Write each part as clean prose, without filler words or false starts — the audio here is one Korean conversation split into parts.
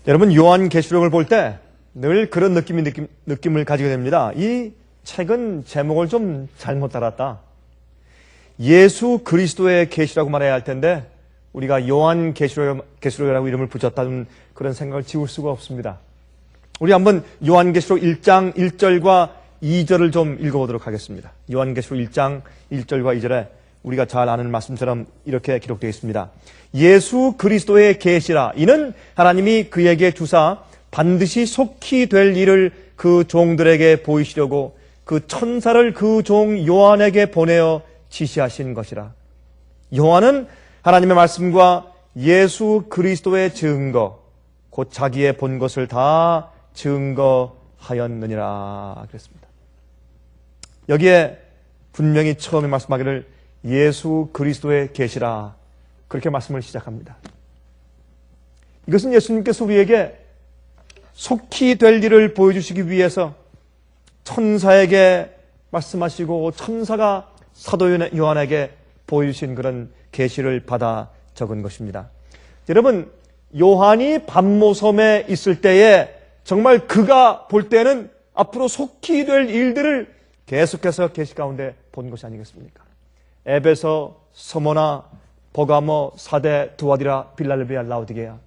여러분, 요한계시록을 볼 때 늘 그런 느낌을 가지게 됩니다. 이 책은 제목을 좀 잘못 달았다. 예수 그리스도의 계시라고 말해야 할 텐데 우리가 요한계시록이라고 이름을 붙였다는 그런 생각을 지울 수가 없습니다. 우리 한번 요한계시록 1장 1절과 2절을 좀 읽어보도록 하겠습니다. 요한계시록 1장 1절과 2절에 우리가 잘 아는 말씀처럼 이렇게 기록되어 있습니다. 예수 그리스도의 계시라. 이는 하나님이 그에게 주사 반드시 속히 될 일을 그 종들에게 보이시려고 그 천사를 그 종 요한에게 보내어 지시하신 것이라. 요한은 하나님의 말씀과 예수 그리스도의 증거, 곧 자기의 본 것을 다 증거하였느니라 그랬습니다. 여기에 분명히 처음에 말씀하기를 예수 그리스도의 계시라, 그렇게 말씀을 시작합니다. 이것은 예수님께서 우리에게 속히 될 일을 보여주시기 위해서 천사에게 말씀하시고 천사가 사도 요한에게 보여주신 그런 계시를 받아 적은 것입니다. 여러분, 요한이 반모섬에 있을 때에 정말 그가 볼 때는 앞으로 속히 될 일들을 계속해서 계시 가운데 본 것이 아니겠습니까? 에베소, 서모나, 버가모, 사대, 두아디라, 빌랄벨비아, 라오디게아,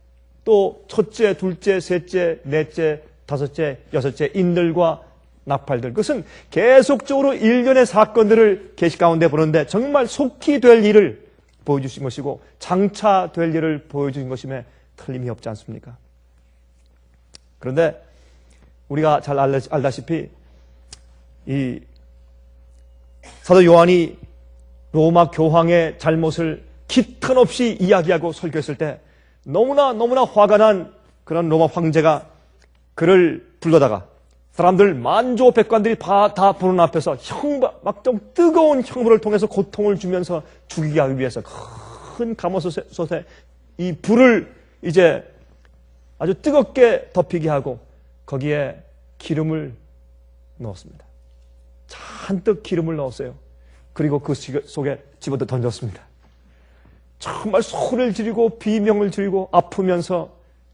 또 첫째, 둘째, 셋째, 넷째, 다섯째, 여섯째 인들과 나팔들, 그것은 계속적으로 일련의 사건들을 계시 가운데 보는데 정말 속히 될 일을 보여주신 것이고 장차 될 일을 보여주신 것임에 틀림이 없지 않습니까? 그런데 우리가 잘 알다시피 이 사도 요한이 로마 교황의 잘못을 기탄 없이 이야기하고 설교했을 때 너무나 화가 난 그런 로마 황제가 그를 불러다가 사람들 만조 백관들이 다 보는 앞에서 막 좀 뜨거운 형물을 통해서 고통을 주면서 죽이기 하기 위해서 큰 가마솥에 이 불을 이제 아주 뜨겁게 덮이게 하고 거기에 기름을 넣었습니다. 잔뜩 기름을 넣었어요. 그리고 그 속에 집어넣어 던졌습니다. 정말 소리를 지르고 비명을 지르고 아프면서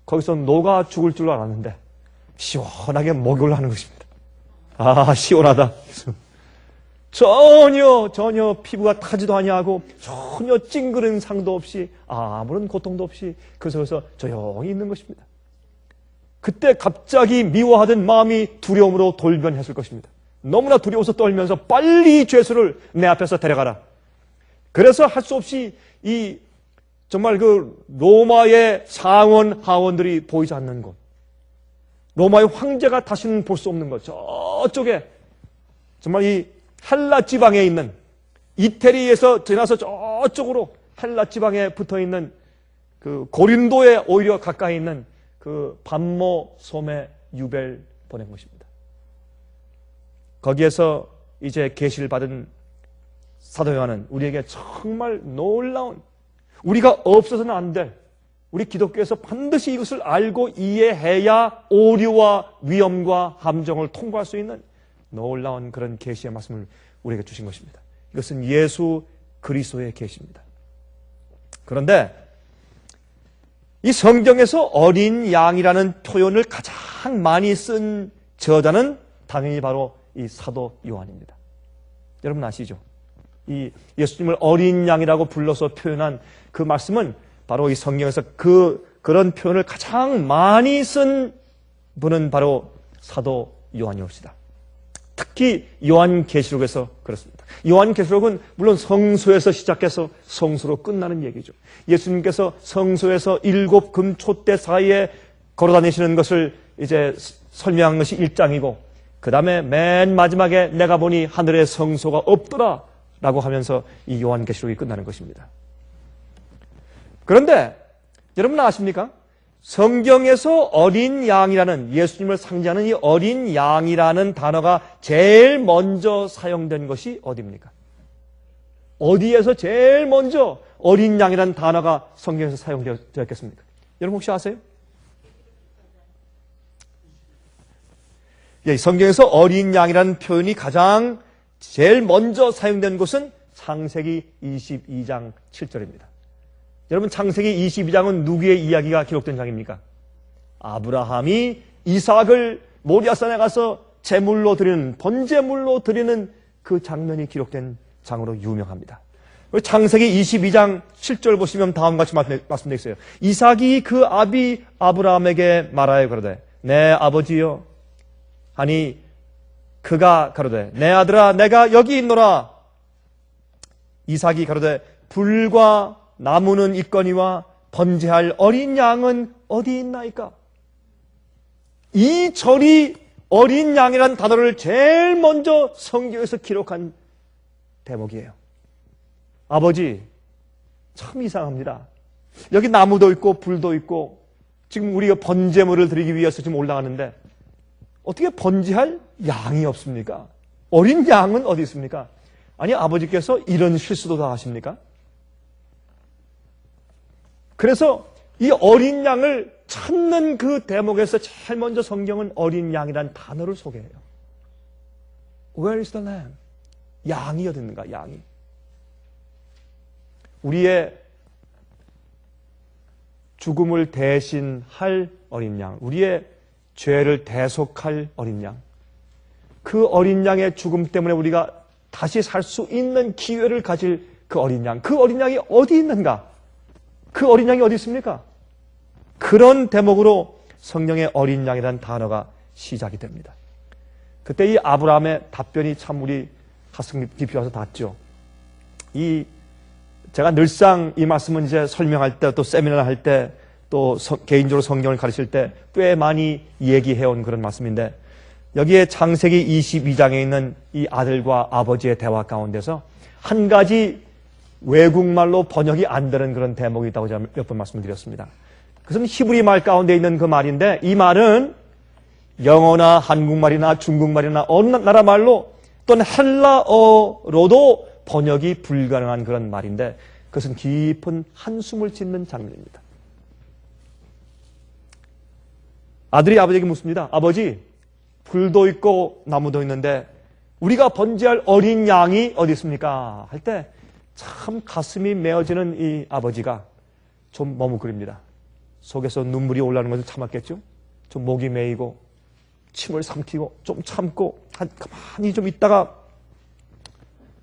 거기서 녹아 죽을 줄 알았는데 시원하게 목욕을 하는 것입니다. 아, 시원하다. 전혀 피부가 타지도 아니하고 전혀 찡그른 상도 없이 아무런 고통도 없이 그 속에서 조용히 있는 것입니다. 그때 갑자기 미워하던 마음이 두려움으로 돌변했을 것입니다. 너무나 두려워서 떨면서 빨리 죄수를 내 앞에서 데려가라. 그래서 할 수 없이 정말 그 로마의 상원 하원들이 보이지 않는 곳, 로마의 황제가 다시는 볼 수 없는 것, 저쪽에 정말 이 헬라 지방에 있는 이태리에서 지나서 저쪽으로 헬라 지방에 붙어 있는 그 고린도에 오히려 가까이 있는 그 반모 섬에 유배를 보낸 것입니다. 거기에서 이제 계시를 받은 사도 요한은 우리에게 정말 놀라운, 우리가 없어서는 안 될, 우리 기독교에서 반드시 이것을 알고 이해해야 오류와 위험과 함정을 통과할 수 있는 놀라운 그런 계시의 말씀을 우리에게 주신 것입니다. 이것은 예수 그리스도의 계시입니다. 그런데 이 성경에서 어린 양이라는 표현을 가장 많이 쓴 저자는 당연히 바로 이 사도 요한입니다. 여러분 아시죠? 이 예수님을 어린 양이라고 불러서 표현한 그 말씀은 바로 이 성경에서 그런 표현을 가장 많이 쓴 분은 바로 사도 요한이옵시다. 특히 요한계시록에서 그렇습니다. 요한계시록은 물론 성소에서 시작해서 성소로 끝나는 얘기죠. 예수님께서 성소에서 7 금초대 사이에 걸어다니시는 것을 이제 설명한 것이 1장이고 그 다음에 맨 마지막에 내가 보니 하늘에 성소가 없더라 라고 하면서 이 요한계시록이 끝나는 것입니다. 그런데 여러분 아십니까? 성경에서 어린 양이라는, 예수님을 상징하는 이 어린 양이라는 단어가 제일 먼저 사용된 것이 어디입니까? 어디에서 제일 먼저 어린 양이라는 단어가 성경에서 사용되었겠습니까? 여러분 혹시 아세요? 성경에서 어린 양이라는 표현이 가장 제일 먼저 사용된 곳은 창세기 22장 7절입니다. 여러분 창세기 22장은 누구의 이야기가 기록된 장입니까? 아브라함이 이삭을 모리아산에 가서 제물로 드리는, 번제물로 드리는 그 장면이 기록된 장으로 유명합니다. 창세기 22장 7절 보시면 다음과 같이 말씀되어 있어요. 이삭이 그 아비 아브라함에게 말하여 가로되 내 아버지여 하니 그가 가로되 내 아들아 내가 여기 있노라. 이삭이 가로되 불과 나무는 있거니와 번제할 어린 양은 어디 있나이까? 이 절이 어린 양이라는 단어를 제일 먼저 성경에서 기록한 대목이에요. 아버지, 참 이상합니다. 여기 나무도 있고 불도 있고 지금 우리가 번제물을 드리기 위해서 지금 올라가는데 어떻게 번제할 양이 없습니까? 어린 양은 어디 있습니까? 아니, 아버지께서 이런 실수도 다 하십니까? 그래서 이 어린 양을 찾는 그 대목에서 제일 먼저 성경은 어린 양이라는 단어를 소개해요. Where is the lamb? 양이 어디 있는가? 양이. 우리의 죽음을 대신할 어린 양, 우리의 죄를 대속할 어린 양, 그 어린 양의 죽음 때문에 우리가 다시 살 수 있는 기회를 가질 그 어린 양, 그 어린 양이 어디 있는가? 그 어린 양이 어디 있습니까? 그런 대목으로 성령의 어린 양이라는 단어가 시작이 됩니다. 그때 이 아브라함의 답변이 참 우리 가슴 깊이 와서 닿죠. 제가 늘상 이 말씀은 이제 설명할 때 또 세미나를 할 때 또 개인적으로 성경을 가르칠 때 꽤 많이 얘기해온 그런 말씀인데 여기에 창세기 22장에 있는 이 아들과 아버지의 대화 가운데서 한 가지 외국말로 번역이 안 되는 그런 대목이 있다고 제가 몇 번 말씀드렸습니다. 그것은 히브리 말 가운데 있는 그 말인데 이 말은 영어나 한국말이나 중국말이나 어느 나라 말로 또는 헬라어로도 번역이 불가능한 그런 말인데 그것은 깊은 한숨을 짓는 장면입니다. 아들이 아버지에게 묻습니다. 아버지, 불도 있고 나무도 있는데 우리가 번제할 어린 양이 어디 있습니까? 할 때 참 가슴이 메어지는 이 아버지가 좀 머뭇거립니다. 속에서 눈물이 올라오는 것을 참았겠죠? 좀 목이 메이고 침을 삼키고 좀 참고 가만히 좀 있다가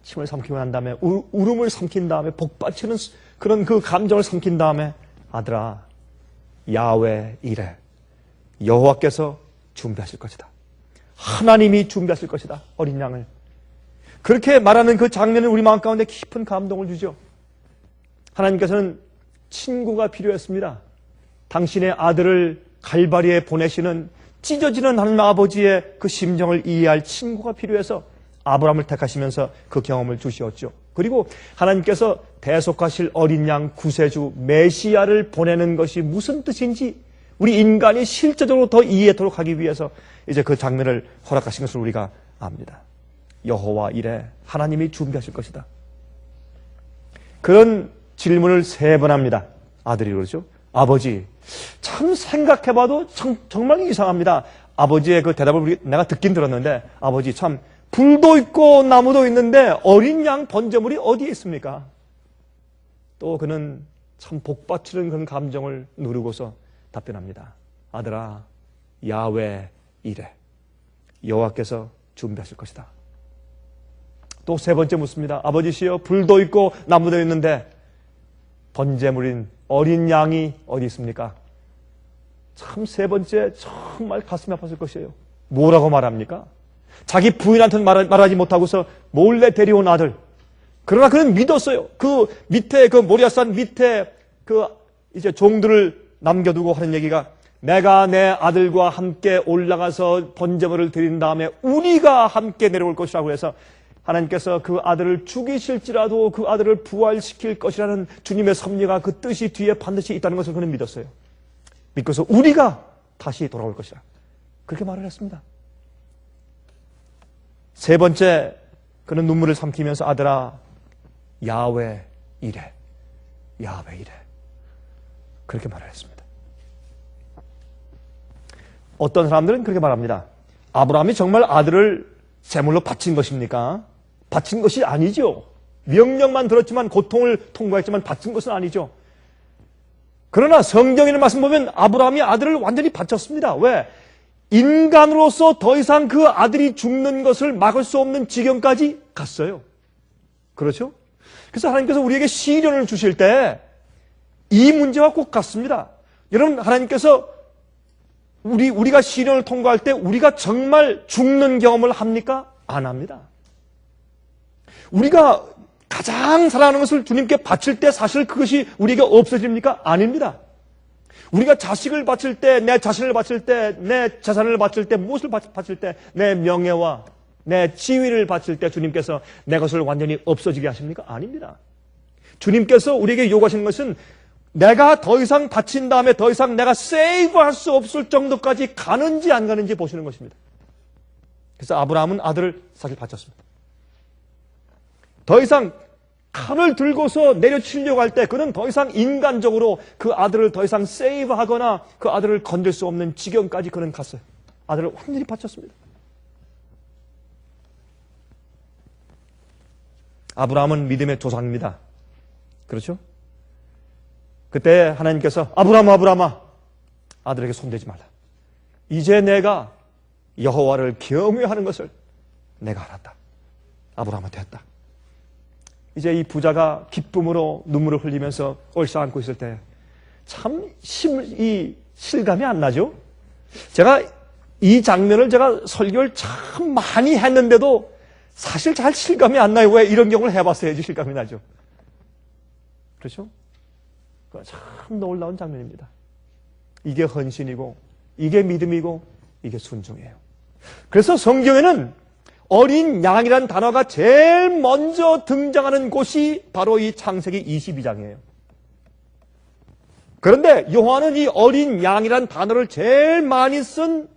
침을 삼키고 난 다음에 울음을 삼킨 다음에 복받치는 그런 그 감정을 삼킨 다음에 아들아, 야훼 이래. 여호와께서 준비하실 것이다. 하나님이 준비하실 것이다. 어린 양을. 그렇게 말하는 그 장면은 우리 마음 가운데 깊은 감동을 주죠. 하나님께서는 친구가 필요했습니다. 당신의 아들을 갈바리에 보내시는 찢어지는 하나님 아버지의 그 심정을 이해할 친구가 필요해서 아브라함을 택하시면서 그 경험을 주시었죠. 그리고 하나님께서 대속하실 어린 양 구세주 메시아를 보내는 것이 무슨 뜻인지 우리 인간이 실제적으로 더 이해하도록 하기 위해서 이제 그 장면을 허락하신 것을 우리가 압니다. 여호와 이래. 하나님이 준비하실 것이다. 그런 질문을 3번 합니다. 아들이 그러죠. 아버지, 참 생각해봐도 정말 이상합니다. 아버지의 그 대답을 내가 듣긴 들었는데 아버지 참 불도 있고 나무도 있는데 어린 양 번제물이 어디에 있습니까? 또 그는 참 복받치는 그런 감정을 누르고서 답변합니다. 아들아, 야훼 이래. 여호와께서 준비하실 것이다. 또 3번째 묻습니다. 아버지시여, 불도 있고 나무도 있는데 번제물인 어린 양이 어디 있습니까? 참 3번째 정말 가슴이 아팠을 것이에요. 뭐라고 말합니까? 자기 부인한테는 말하지 못하고서 몰래 데려온 아들. 그러나 그는 믿었어요. 그 밑에 그 모리아산 밑에 그 이제 종들을 남겨두고 하는 얘기가 내가 내 아들과 함께 올라가서 번제물을 드린 다음에 우리가 함께 내려올 것이라고 해서 하나님께서 그 아들을 죽이실지라도 그 아들을 부활시킬 것이라는 주님의 섭리가 그 뜻이 뒤에 반드시 있다는 것을 그는 믿었어요. 믿고서 우리가 다시 돌아올 것이라. 그렇게 말을 했습니다. 3번째, 그는 눈물을 삼키면서 아들아, 야훼 이래. 야훼 이래. 그렇게 말을 했습니다. 어떤 사람들은 그렇게 말합니다. 아브라함이 정말 아들을 제물로 바친 것입니까? 바친 것이 아니죠. 명령만 들었지만 고통을 통과했지만 바친 것은 아니죠. 그러나 성경의 말씀 보면 아브라함이 아들을 완전히 바쳤습니다. 왜? 인간으로서 더 이상 그 아들이 죽는 것을 막을 수 없는 지경까지 갔어요. 그렇죠? 그래서 하나님께서 우리에게 시련을 주실 때 이 문제와 꼭 같습니다. 여러분, 하나님께서 우리가 시련을 통과할 때 우리가 정말 죽는 경험을 합니까? 안 합니다. 우리가 가장 사랑하는 것을 주님께 바칠 때 사실 그것이 우리에게 없어집니까? 아닙니다. 우리가 자식을 바칠 때, 내 자신을 바칠 때, 내 재산을 바칠 때, 무엇을 바칠 때, 내 명예와 내 지위를 바칠 때 주님께서 내 것을 완전히 없어지게 하십니까? 아닙니다. 주님께서 우리에게 요구하시는 것은 내가 더 이상 바친 다음에 더 이상 내가 세이브할 수 없을 정도까지 가는지 안 가는지 보시는 것입니다. 그래서 아브라함은 아들을 사실 바쳤습니다. 더 이상 칼을 들고서 내려치려고 할 때 그는 더 이상 인간적으로 그 아들을 더 이상 세이브하거나 그 아들을 건들 수 없는 지경까지 그는 갔어요. 아들을 완전히 바쳤습니다. 아브라함은 믿음의 조상입니다. 그렇죠? 그때 하나님께서 아브라함아 아들에게 손대지 말라. 이제 내가 여호와를 경외하는 것을 내가 알았다. 아브라함한테 했다. 이제 이 부자가 기쁨으로 눈물을 흘리면서 얼싸안고 있을 때 참 실감이 안 나죠? 제가 이 장면을 제가 설교를 참 많이 했는데도 사실 잘 실감이 안 나요. 왜? 이런 경우를 해봤어야지 실감이 나죠. 그렇죠? 참 놀라운 장면입니다. 이게 헌신이고 이게 믿음이고 이게 순종이에요. 그래서 성경에는 어린 양이라는 단어가 제일 먼저 등장하는 곳이 바로 이 창세기 22장이에요. 그런데 요한은 이 어린 양이라는 단어를 제일 많이 쓴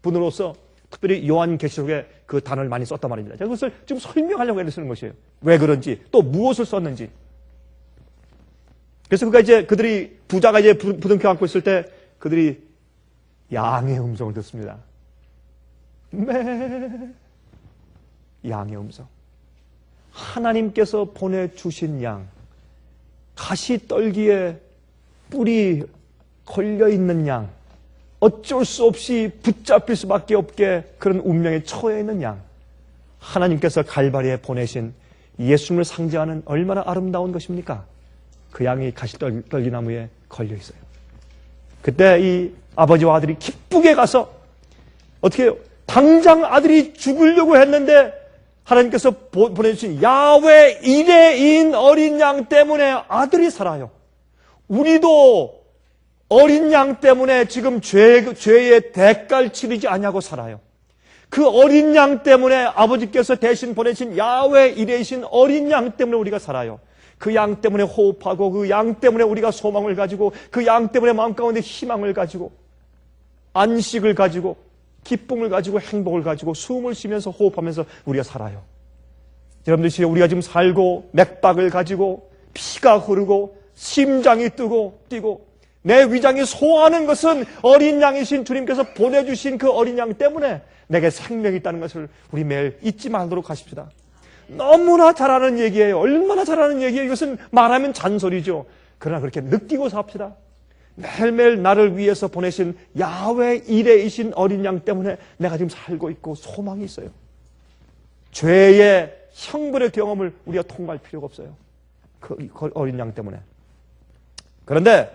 분으로서 특별히 요한계시록에 그 단어를 많이 썼단 말입니다. 제가 그것을 좀 설명하려고 애를 쓰는 것이에요. 왜 그런지, 또 무엇을 썼는지. 그래서 그들이 부자가 이제 부둥켜 안고 있을 때 그들이 양의 음성을 듣습니다. 양의 음성. 하나님께서 보내주신 양. 가시떨기에 뿔이 걸려있는 양. 어쩔 수 없이 붙잡힐 수밖에 없게 그런 운명에 처해 있는 양. 하나님께서 갈바리에 보내신 예수님을 상징하는 얼마나 아름다운 것입니까? 그 양이 가시떨기나무에 걸려 있어요. 그때 이 아버지와 아들이 기쁘게 가서 어떻게 해요? 당장 아들이 죽으려고 했는데 하나님께서 보내주신 야훼 이레인 어린 양 때문에 아들이 살아요. 우리도 어린 양 때문에 지금 죄의 대가를 치르지 아니하고 살아요. 그 어린 양 때문에 아버지께서 대신 보내신 야훼 이레이신 어린 양 때문에 우리가 살아요. 그 양 때문에 호흡하고 그 양 때문에 우리가 소망을 가지고 그 양 때문에 마음 가운데 희망을 가지고 안식을 가지고 기쁨을 가지고 행복을 가지고 숨을 쉬면서 호흡하면서 우리가 살아요. 여러분들 우리가 지금 살고 맥박을 가지고 피가 흐르고 심장이 뛰고 내 위장이 소화하는 것은 어린 양이신 주님께서 보내주신 그 어린 양 때문에 내게 생명이 있다는 것을 우리 매일 잊지 말도록 하십시다. 너무나 잘하는 얘기예요. 얼마나 잘하는 얘기예요. 이것은 말하면 잔소리죠. 그러나 그렇게 느끼고 삽시다. 매일매일 나를 위해서 보내신 야훼 이레이신 어린 양 때문에 내가 지금 살고 있고 소망이 있어요. 죄의 형벌의 경험을 우리가 통과할 필요가 없어요. 그 어린 양 때문에. 그런데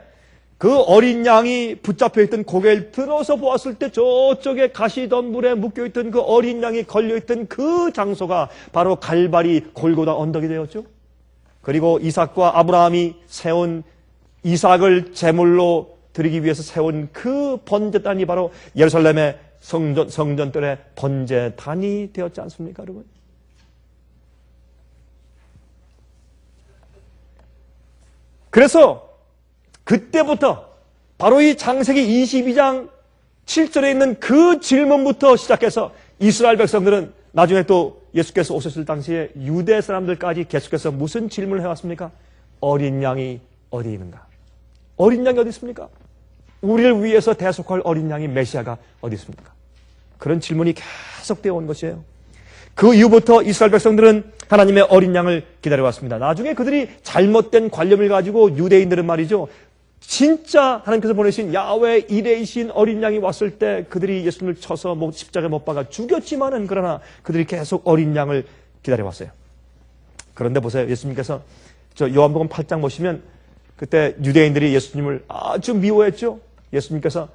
그 어린 양이 붙잡혀 있던 고개를 들어서 보았을 때 저쪽에 가시덤불에 묶여있던 그 어린 양이 걸려있던 그 장소가 바로 갈바리 골고다 언덕이 되었죠. 그리고 이삭과 아브라함이 세운 이삭을 제물로 드리기 위해서 세운 그 번제단이 바로 예루살렘의 성전들의 번제단이 되었지 않습니까, 여러분? 그래서 그때부터 바로 이 창세기 22장 7절에 있는 그 질문부터 시작해서 이스라엘 백성들은 나중에 또 예수께서 오셨을 당시에 유대 사람들까지 계속해서 무슨 질문을 해왔습니까? 어린 양이 어디 있는가? 어린 양이 어디 있습니까? 우리를 위해서 대속할 어린 양이 메시아가 어디 있습니까? 그런 질문이 계속되어 온 것이에요. 그 이후부터 이스라엘 백성들은 하나님의 어린 양을 기다려왔습니다. 나중에 그들이 잘못된 관념을 가지고 유대인들은 말이죠. 진짜 하나님께서 보내신 야훼 이레이신 어린 양이 왔을 때 그들이 예수님을 쳐서 십자가에 못 박아 죽였지만은 그러나 그들이 계속 어린 양을 기다려왔어요. 그런데 보세요. 예수님께서 저 요한복음 8장 보시면 그때 유대인들이 예수님을 아주 미워했죠. 예수님께서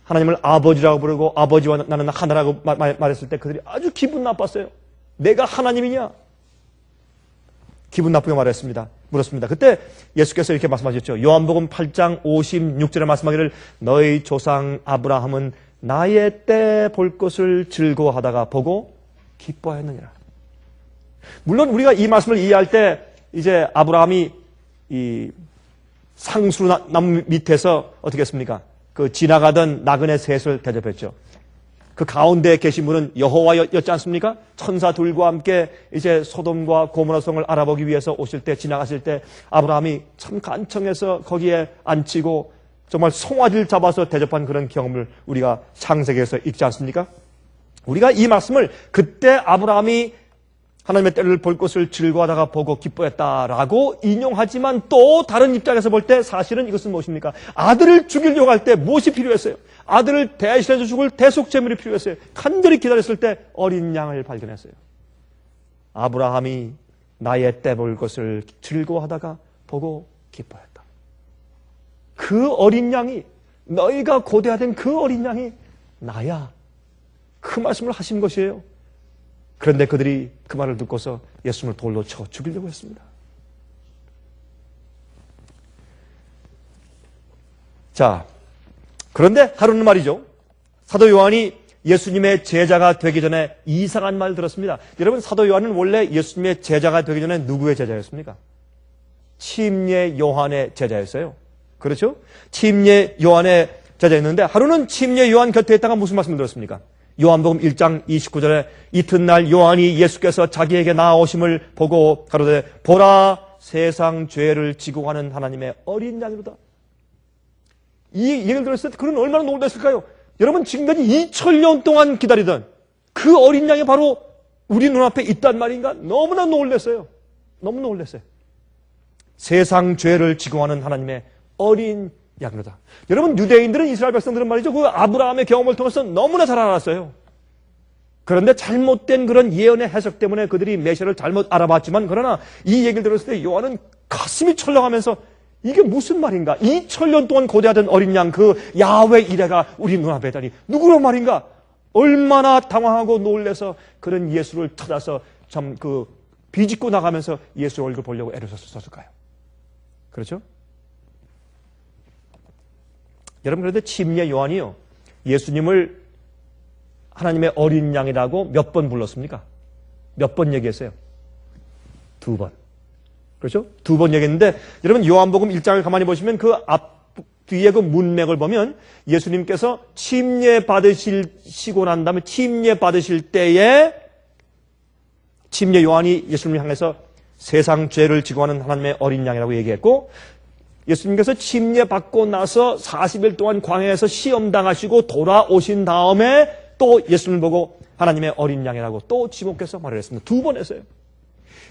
하나님을 아버지라고 부르고 아버지와 나는 하나라고 말했을 때 그들이 아주 기분 나빴어요. 내가 하나님이냐? 기분 나쁘게 물었습니다. 그때 예수께서 이렇게 말씀하셨죠. 요한복음 8장 56절에 말씀하기를 너희 조상 아브라함은 나의 때 볼 것을 즐거워하다가 보고 기뻐했느니라. 물론 우리가 이 말씀을 이해할 때 이제 아브라함이 이 상수나무 밑에서 어떻게 했습니까? 그 지나가던 나그네 셋을 대접했죠. 그 가운데에 계신 분은 여호와였지 않습니까? 천사 둘과 함께 이제 소돔과 고모라 성을 알아보기 위해서 오실 때 지나가실 때 아브라함이 참 간청해서 거기에 앉히고 정말 송아지를 잡아서 대접한 그런 경험을 우리가 창세기에서 읽지 않습니까? 우리가 이 말씀을 그때 아브라함이 하나님의 때를 볼 것을 즐거워하다가 보고 기뻐했다라고 인용하지만 또 다른 입장에서 볼 때 사실은 이것은 무엇입니까? 아들을 죽이려고 할 때 무엇이 필요했어요? 아들을 대신해서 죽을 대속제물이 필요했어요. 간절히 기다렸을 때 어린 양을 발견했어요. 아브라함이 나의 때 볼 것을 즐거워하다가 보고 기뻐했다. 그 어린 양이 너희가 고대하던 그 어린 양이 나야. 그 말씀을 하신 것이에요. 그런데 그들이 그 말을 듣고서 예수님을 돌로 쳐 죽이려고 했습니다. 자, 그런데 하루는 말이죠. 사도 요한이 예수님의 제자가 되기 전에 이상한 말 들었습니다. 여러분, 사도 요한은 원래 예수님의 제자가 되기 전에 누구의 제자였습니까? 침례 요한의 제자였어요. 그렇죠? 침례 요한의 제자였는데 하루는 침례 요한 곁에 있다가 무슨 말씀을 들었습니까? 요한복음 1장 29절에 이튿날 요한이 예수께서 자기에게 나아오심을 보고 가로되 보라 세상 죄를 지고 가는 하나님의 어린 양이로다. 이 얘기를 들었을 때 그는 얼마나 놀랐을까요? 여러분, 지금까지 2000년 동안 기다리던 그 어린 양이 바로 우리 눈앞에 있단 말인가? 너무나 놀랐어요. 너무 놀랐어요. 세상 죄를 지고 가는 하나님의 어린 양이로다. 여러분, 유대인들은 이스라엘 백성들은 말이죠. 그 아브라함의 경험을 통해서 너무나 잘 알았어요. 그런데 잘못된 그런 예언의 해석 때문에 그들이 메시아를 잘못 알아봤지만 그러나 이 얘기를 들었을 때 요한은 가슴이 철렁하면서 이게 무슨 말인가? 2000년 동안 고대하던 어린 양 그 야훼 이레가 우리 눈앞에 있다니 누구란 말인가? 얼마나 당황하고 놀래서 그런 예수를 찾아서 참 그 비집고 나가면서 예수 얼굴 보려고 애를 썼을까요? 그렇죠? 여러분, 그런데 침례 요한이요, 예수님을 하나님의 어린 양이라고 몇 번 불렀습니까? 몇 번 얘기했어요? 2번. 그렇죠? 2번 얘기했는데, 여러분, 요한복음 1장을 가만히 보시면 그 뒤에 그 문맥을 보면 예수님께서 침례 받으시고 난 다음에 침례 받으실 때에 침례 요한이 예수님을 향해서 세상 죄를 지고 가는 하나님의 어린 양이라고 얘기했고, 예수님께서 침례 받고 나서 40일 동안 광야에서 시험 당하시고 돌아오신 다음에 또 예수님을 보고 하나님의 어린 양이라고 또 지목해서 말을 했습니다. 2번 했어요.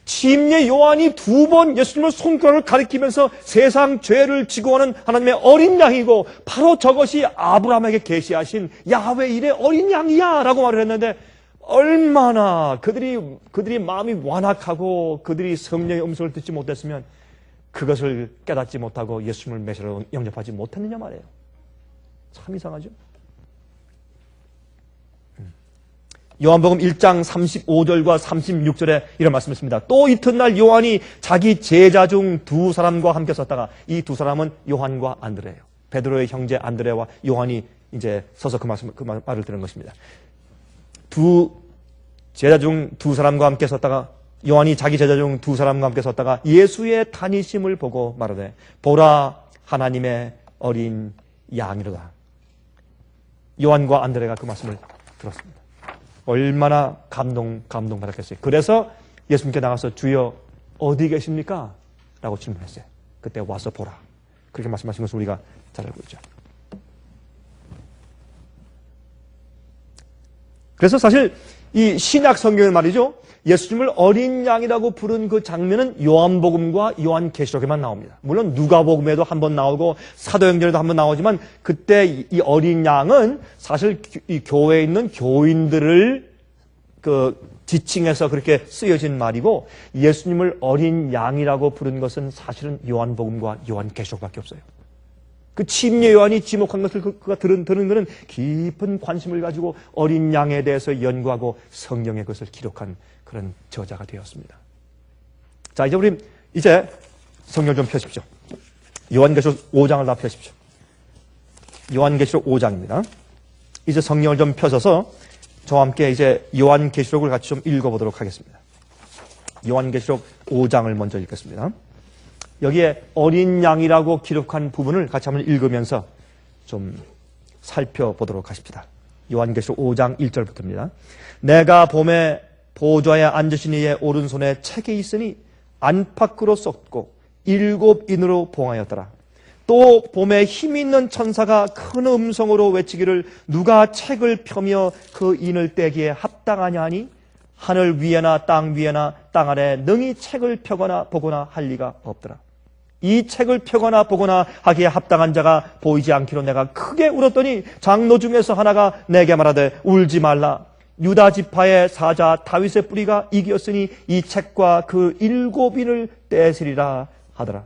침례 요한이 2번 예수님을 손가락을 가리키면서 세상 죄를 지고 가는 하나님의 어린 양이고 바로 저것이 아브라함에게 계시하신 야훼 일의 어린 양이야 라고 말을 했는데 얼마나 그들이 마음이 완악하고 그들이 성령의 음성을 듣지 못했으면 그것을 깨닫지 못하고 예수님을 메시아로 영접하지 못했느냐 말이에요. 참 이상하죠? 요한복음 1장 35절과 36절에 이런 말씀을 했습니다. 또 이튿날 요한이 자기 제자 중 2사람과 함께 섰다가 이 2사람은 요한과 안드레예요. 베드로의 형제 안드레와 요한이 이제 서서 그 말을 들은 것입니다. 제자 중 2사람과 함께 섰다가 요한이 자기 제자 중 2사람과 함께 섰다가 예수의 다니심을 보고 말하되 보라 하나님의 어린 양이로다. 요한과 안드레가 그 말씀을 들었습니다. 얼마나 감동받았겠어요. 그래서 예수님께 나가서 주여 어디 계십니까? 라고 질문했어요. 그때 와서 보라. 그렇게 말씀하신 것을 우리가 잘 알고 있죠. 그래서 사실 이 신약 성경을 말이죠. 예수님을 어린 양이라고 부른 그 장면은 요한복음과 요한계시록에만 나옵니다. 물론 누가복음에도 한번 나오고 사도행전에도 한번 나오지만 그때 이 어린 양은 사실 이 교회에 있는 교인들을 지칭해서 그렇게 쓰여진 말이고 예수님을 어린 양이라고 부른 것은 사실은 요한복음과 요한계시록밖에 없어요. 그 침례 요한이 지목한 것을 그가 들은 것은 깊은 관심을 가지고 어린 양에 대해서 연구하고 성경의 것을 기록한 그런 저자가 되었습니다. 자, 이제 성경 좀 펴십시오. 요한계시록 5장을 다 펴십시오. 요한계시록 5장입니다. 이제 성경을 좀 펴서서 저와 함께 이제 요한계시록을 같이 좀 읽어보도록 하겠습니다. 요한계시록 5장을 먼저 읽겠습니다. 여기에 어린 양이라고 기록한 부분을 같이 한번 읽으면서 좀 살펴보도록 하십시다. 요한계시록 5장 1절부터입니다. 내가 봄에 보좌에 앉으신 이의 오른손에 책이 있으니 안팎으로 썼고 7인으로 봉하였더라. 또 봄에 힘 있는 천사가 큰 음성으로 외치기를 누가 책을 펴며 그 인을 떼기에 합당하냐 하니 하늘 위에나 땅 위에나 땅 아래 능히 책을 펴거나 보거나 할 리가 없더라. 이 책을 펴거나 보거나 하기에 합당한 자가 보이지 않기로 내가 크게 울었더니 장로 중에서 하나가 내게 말하되 울지 말라. 유다 지파의 사자 다윗의 뿌리가 이기었으니 이 책과 그 7인을 떼으리라 하더라.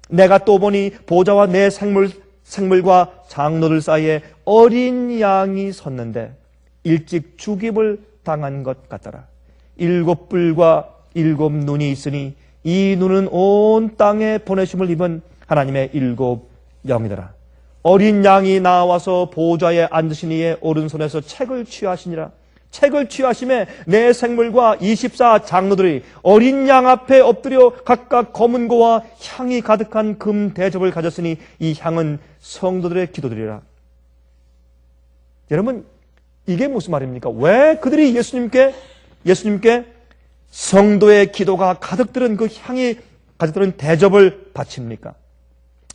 내가 또 보니 보좌와 내 생물과 장로들 사이에 어린 양이 섰는데 일찍 죽임을 당한 것 같더라. 7뿔과 7눈이 있으니 이 눈은 온 땅에 보내심을 입은 하나님의 7 영이더라. 어린 양이 나와서 보좌에 앉으신 이의 오른손에서 책을 취하시니라. 책을 취하심에 내 생물과 24 장로들이 어린 양 앞에 엎드려 각각 검은 고와 향이 가득한 금 대접을 가졌으니 이 향은 성도들의 기도들이라. 여러분, 이게 무슨 말입니까? 왜 그들이 예수님께 성도의 기도가 가득 들은 그 향이 가득 들은 대접을 바칩니까?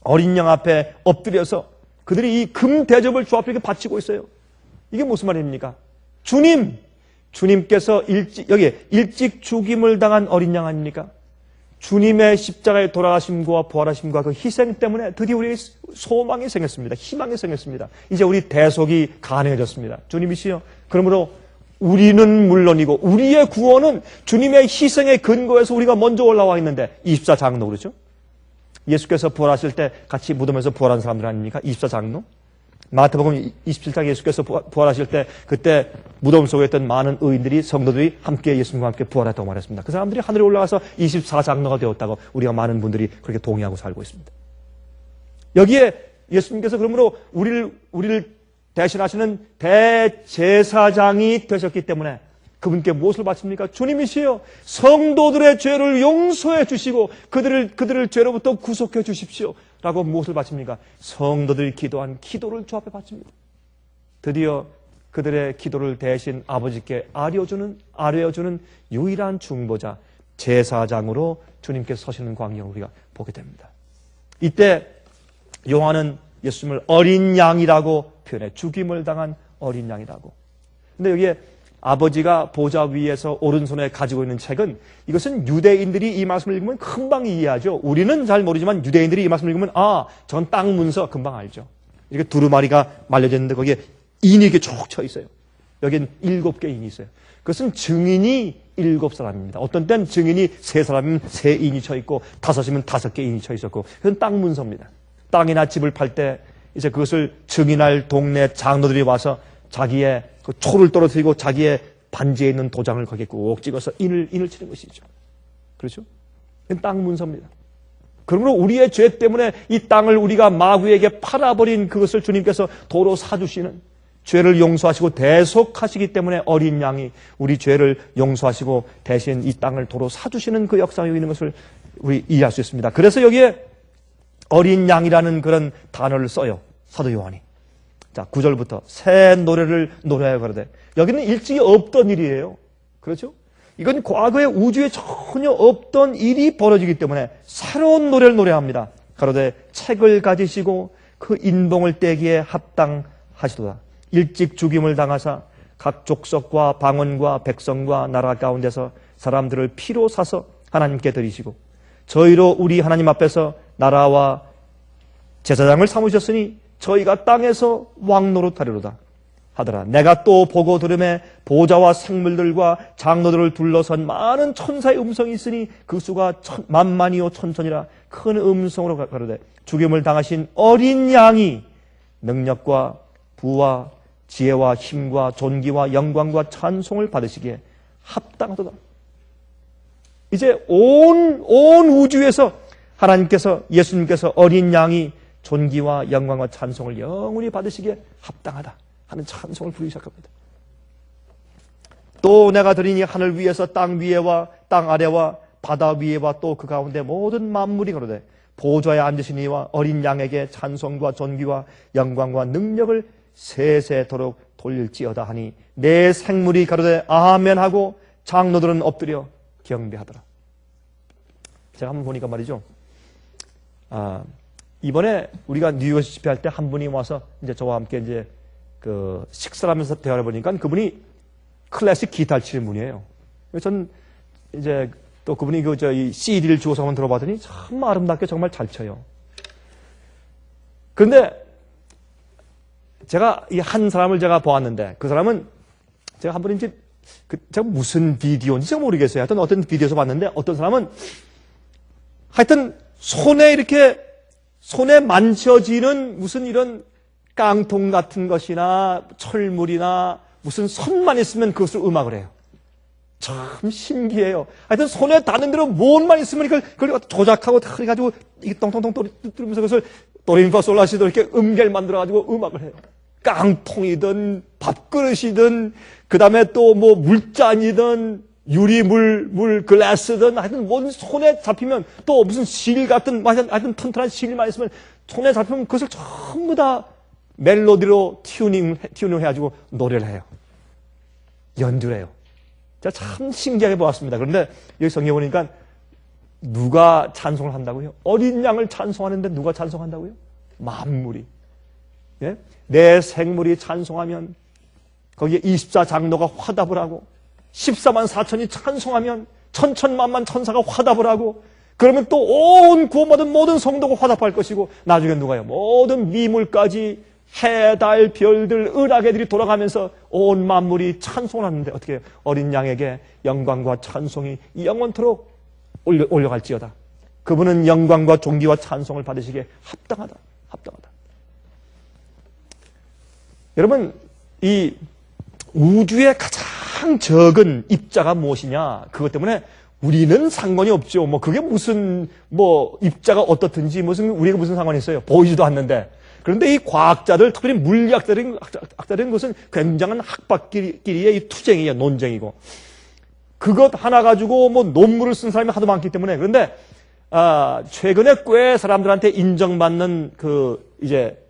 어린 양 앞에 엎드려서 그들이 이 금 대접을 주 앞에 바치고 있어요. 이게 무슨 말입니까? 주님께서 일찍 죽임을 당한 어린 양 아닙니까? 주님의 십자가에 돌아가심과 부활하심과 그 희생 때문에 드디어 우리의 소망이 생겼습니다. 희망이 생겼습니다. 이제 우리 대속이 가능해졌습니다. 주님이시여. 그러므로 우리는 물론이고 우리의 구원은 주님의 희생의 근거에서 우리가 먼저 올라와 있는데 24 장로 그렇죠? 예수께서 부활하실 때 같이 무덤에서 부활한 사람들 아닙니까? 24 장로? 마태복음 27장 예수께서 부활하실 때 그때 무덤 속에 있던 많은 의인들이 성도들이 함께 예수님과 함께 부활했다고 말했습니다. 그 사람들이 하늘에 올라가서 24장로가 되었다고 우리가 많은 분들이 그렇게 동의하고 살고 있습니다. 여기에 예수님께서 그러므로 우리를 대신하시는 대제사장이 되셨기 때문에 그분께 무엇을 바칩니까? 주님이시여 성도들의 죄를 용서해 주시고 그들을 죄로부터 구속해 주십시오 라고 무엇을 바칩니까? 성도들이 기도한 기도를 주 앞에 바칩니다. 드디어 그들의 기도를 대신 아버지께 아뢰어주는 유일한 중보자 제사장으로 주님께서 서시는 광경을 우리가 보게 됩니다. 이때 요한은 예수님을 어린 양이라고 표현해 죽임을 당한 어린 양이라고. 근데 여기에 아버지가 보좌 위에서 오른손에 가지고 있는 책은 이것은 유대인들이 이 말씀을 읽으면 금방 이해하죠. 우리는 잘 모르지만 유대인들이 이 말씀을 읽으면 전 땅 문서 금방 알죠. 이렇게 두루마리가 말려져 있는데 거기에 인이 이렇게 쭉 쳐 있어요. 여기는 7개 인이 있어요. 그것은 증인이 7사람입니다. 어떤 때는 증인이 3사람이면 3인이 쳐 있고 5이면 5개 인이 쳐 있었고 그건 땅 문서입니다. 땅이나 집을 팔 때 이제 그것을 증인할 동네 장로들이 와서 자기의 그 초를 떨어뜨리고 자기의 반지에 있는 도장을 거기에 꼭 찍어서 인을 치는 것이죠. 그렇죠? 이건 땅 문서입니다. 그러므로 우리의 죄 때문에 이 땅을 우리가 마귀에게 팔아버린 그것을 주님께서 도로 사주시는 죄를 용서하시고 대속하시기 때문에 어린 양이 우리 죄를 용서하시고 대신 이 땅을 도로 사주시는 그 역사가 있는 것을 우리 이해할 수 있습니다. 그래서 여기에 어린 양이라는 그런 단어를 써요. 사도 요한이. 자, 9절부터 새 노래를 노래하여 가로되. 여기는 일찍이 없던 일이에요. 그렇죠? 이건 과거에 우주에 전혀 없던 일이 벌어지기 때문에 새로운 노래를 노래합니다. 가로되 책을 가지시고 그 인봉을 떼기에 합당하시도다. 일찍 죽임을 당하사 각 족속과 방언과 백성과 나라 가운데서 사람들을 피로 사서 하나님께 드리시고 저희로 우리 하나님 앞에서 나라와 제사장을 삼으셨으니 저희가 땅에서 왕노릇하리로다 하더라. 내가 또 보고 들음에 보좌와 생물들과 장로들을 둘러선 많은 천사의 음성이 있으니 그 수가 만만이요 천천이라 큰 음성으로 가로되 죽임을 당하신 어린 양이 능력과 부와 지혜와 힘과 존귀와 영광과 찬송을 받으시기에 합당하도다. 이제 온 우주에서 하나님께서 예수님께서 어린 양이 존귀와 영광과 찬송을 영원히 받으시기에 합당하다 하는 찬송을 부르기 시작합니다. 또 내가 들으니 하늘 위에서 땅 위에와 땅 아래와 바다 위에와 또 그 가운데 모든 만물이 가로되 보좌에 앉으신 이와 어린 양에게 찬송과 존귀와 영광과 능력을 세세토록 돌릴지어다 하니 내 생물이 가로되 아멘 하고 장로들은 엎드려 경배하더라. 제가 한번 보니까 말이죠. 이번에 우리가 뉴욕에서 집회할 때 한 분이 와서 이제 저와 함께 이제 그 식사를 하면서 대화를 보니까 그분이 클래식 기타를 치는 분이에요. 그래서 전 이제 또 그분이 이 CD를 주워서 한번 들어봤더니 참 아름답게 정말 잘 쳐요. 그런데 제가 이 한 사람을 제가 보았는데 그 사람은 제가 한 번에 이제 제가 무슨 비디오인지 제가 모르겠어요. 하여튼 어떤 비디오에서 봤는데 어떤 사람은 하여튼 손에 만져지는 무슨 이런 깡통 같은 것이나 철물이나 무슨 선만 있으면 그것을 음악을 해요. 참 신기해요. 하여튼 손에 닿는 대로 뭔만 있으면 그걸 조작하고 그래가지고 이게 똥똥똥 뚫으면서 그것을 도레미파솔라시도 이렇게 음계를 만들어가지고 음악을 해요. 깡통이든 밥그릇이든 그 다음에 또 뭐 물잔이든 유리물 글라스든 하여튼 뭔 손에 잡히면 또 무슨 실 같은 하여튼 튼튼한 실만 있으면 손에 잡히면 그것을 전부 다 멜로디로 튜닝 해가지고 노래를 해요. 연주를 해요. 제가 참 신기하게 보았습니다. 그런데 여기 성경에 보니까 누가 찬송을 한다고요? 어린 양을 찬송하는데 누가 찬송한다고요? 만물이. 예? 내 생물이 찬송하면 거기에 24장로가 화답을 하고 14만 4천이 찬송하면 천천만만 천사가 화답을 하고 그러면 또 온 구원받은 모든 성도가 화답할 것이고 나중에 누가요? 모든 미물까지 해, 달, 별들, 은하계들이 돌아가면서 온 만물이 찬송을 하는데 어떻게 해요? 어린 양에게 영광과 찬송이 영원토록 올려갈지어다. 그분은 영광과 존귀와 찬송을 받으시기에 합당하다. 여러분, 이 우주의 가장 적은 입자가 무엇이냐? 그것 때문에 우리는 상관이 없죠. 그게 무슨, 입자가 어떻든지 우리가 무슨 상관이 있어요? 보이지도 않는데. 그런데 이 과학자들, 특별히 물리학자들인 것은 굉장한 학파끼리의 이 투쟁이에요. 논쟁이고. 그것 하나 가지고 논문을 쓴 사람이 하도 많기 때문에. 그런데, 최근에 꽤 사람들한테 인정받는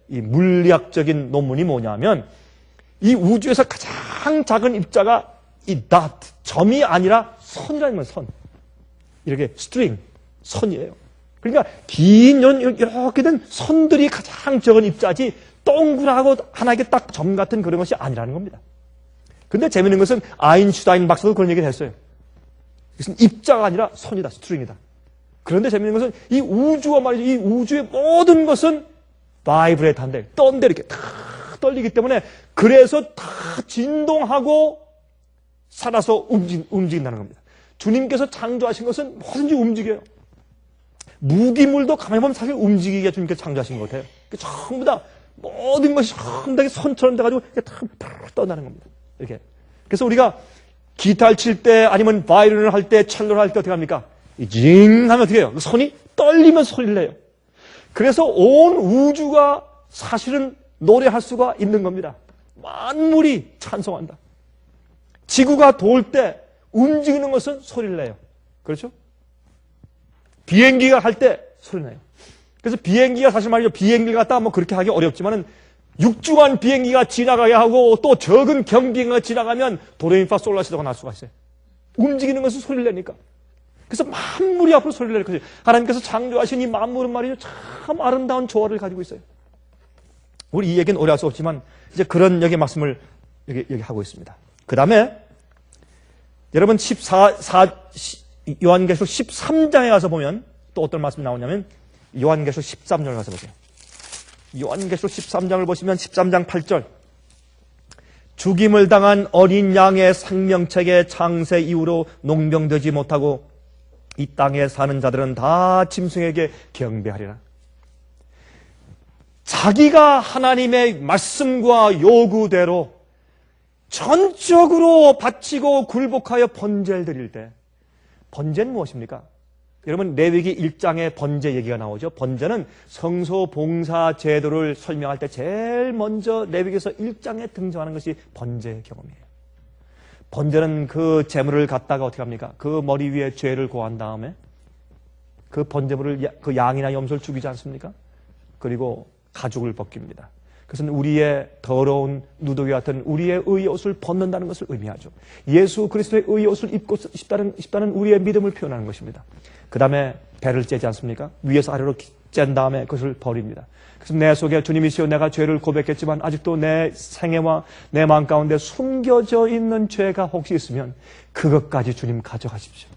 이 물리학적인 논문이 뭐냐면, 이 우주에서 가장 작은 입자가 이 dot, 점이 아니라 선이라는 거예요, 선. 이렇게 string, 선이에요. 그러니까 긴 이렇게 된 선들이 가장 적은 입자지 동그랗고 하나의 딱 점 같은 그런 것이 아니라는 겁니다. 근데 재밌는 것은 아인슈타인 박사도 그런 얘기를 했어요. 이것은 입자가 아니라 선이다, 스트링이다. 그런데 재밌는 것은 이 우주가 말이죠. 이 우주의 모든 것은 바이브레이트 한데 떤데 이렇게 다 떨리기 때문에 그래서 다 진동하고 살아서 움직인다는 겁니다. 주님께서 창조하신 것은 뭐든지 움직여요. 무기물도 가만히 보면 사실 움직이게 주님께서 창조하신 것 같아요. 전부 다 모든 것이 상당히 선처럼 돼가지고 탁 떠나는 겁니다. 이렇게. 그래서 우리가 기타를 칠 때 아니면 바이올린을 할 때 첼로를 할 때 어떻게 합니까? 징 하면 어떻게 해요? 손이 떨리면서 소리를 내요. 그래서 온 우주가 사실은 노래할 수가 있는 겁니다. 만물이 찬송한다. 지구가 돌 때 움직이는 것은 소리를 내요. 그렇죠? 비행기가 할 때 소리 내요. 그래서 비행기가 사실 말이죠. 비행기를 갖다가 그렇게 하기 어렵지만은 육중한 비행기가 지나가게 하고 또 적은 경비행기가 지나가면 도레미파 솔라시도가 날 수가 있어요. 움직이는 것은 소리를 내니까. 그래서 만물이 앞으로 소리를 낼 것이에요. 하나님께서 창조하신 이 만물은 말이죠. 참 아름다운 조화를 가지고 있어요. 우리 이 얘기는 오래 할 수 없지만 이제 그런 얘기 말씀을 여기 하고 있습니다. 그 다음에 여러분 요한계시록 13장에 가서 보면 또 어떤 말씀이 나오냐면 요한계시록 13장을 가서 보세요. 요한계시록 13장을 보시면 13장 8절 죽임을 당한 어린 양의 생명책의 창세 이후로 농병되지 못하고 이 땅에 사는 자들은 다 짐승에게 경배하리라. 자기가 하나님의 말씀과 요구대로 전적으로 바치고 굴복하여 번제를 드릴 때, 번제는 무엇입니까? 여러분 레위기 1장에 번제 얘기가 나오죠. 번제는 성소 봉사 제도를 설명할 때 제일 먼저 레위기에서 1장에 등장하는 것이 번제의 경험이에요. 번제는 그 제물을 갖다가 어떻게 합니까? 그 머리 위에 죄를 고한 다음에 그 번제물을 그 양이나 염소를 죽이지 않습니까? 그리고 가죽을 벗깁니다. 그것은 우리의 더러운 누더기 같은 우리의 의의 옷을 벗는다는 것을 의미하죠. 예수 그리스도의 의의 옷을 입고 싶다는 우리의 믿음을 표현하는 것입니다. 그 다음에 배를 째지 않습니까? 위에서 아래로 짠 다음에 그것을 버립니다. 그래서 내 속에 주님이시여 내가 죄를 고백했지만 아직도 내 생애와 내 마음 가운데 숨겨져 있는 죄가 혹시 있으면 그것까지 주님 가져가십시오.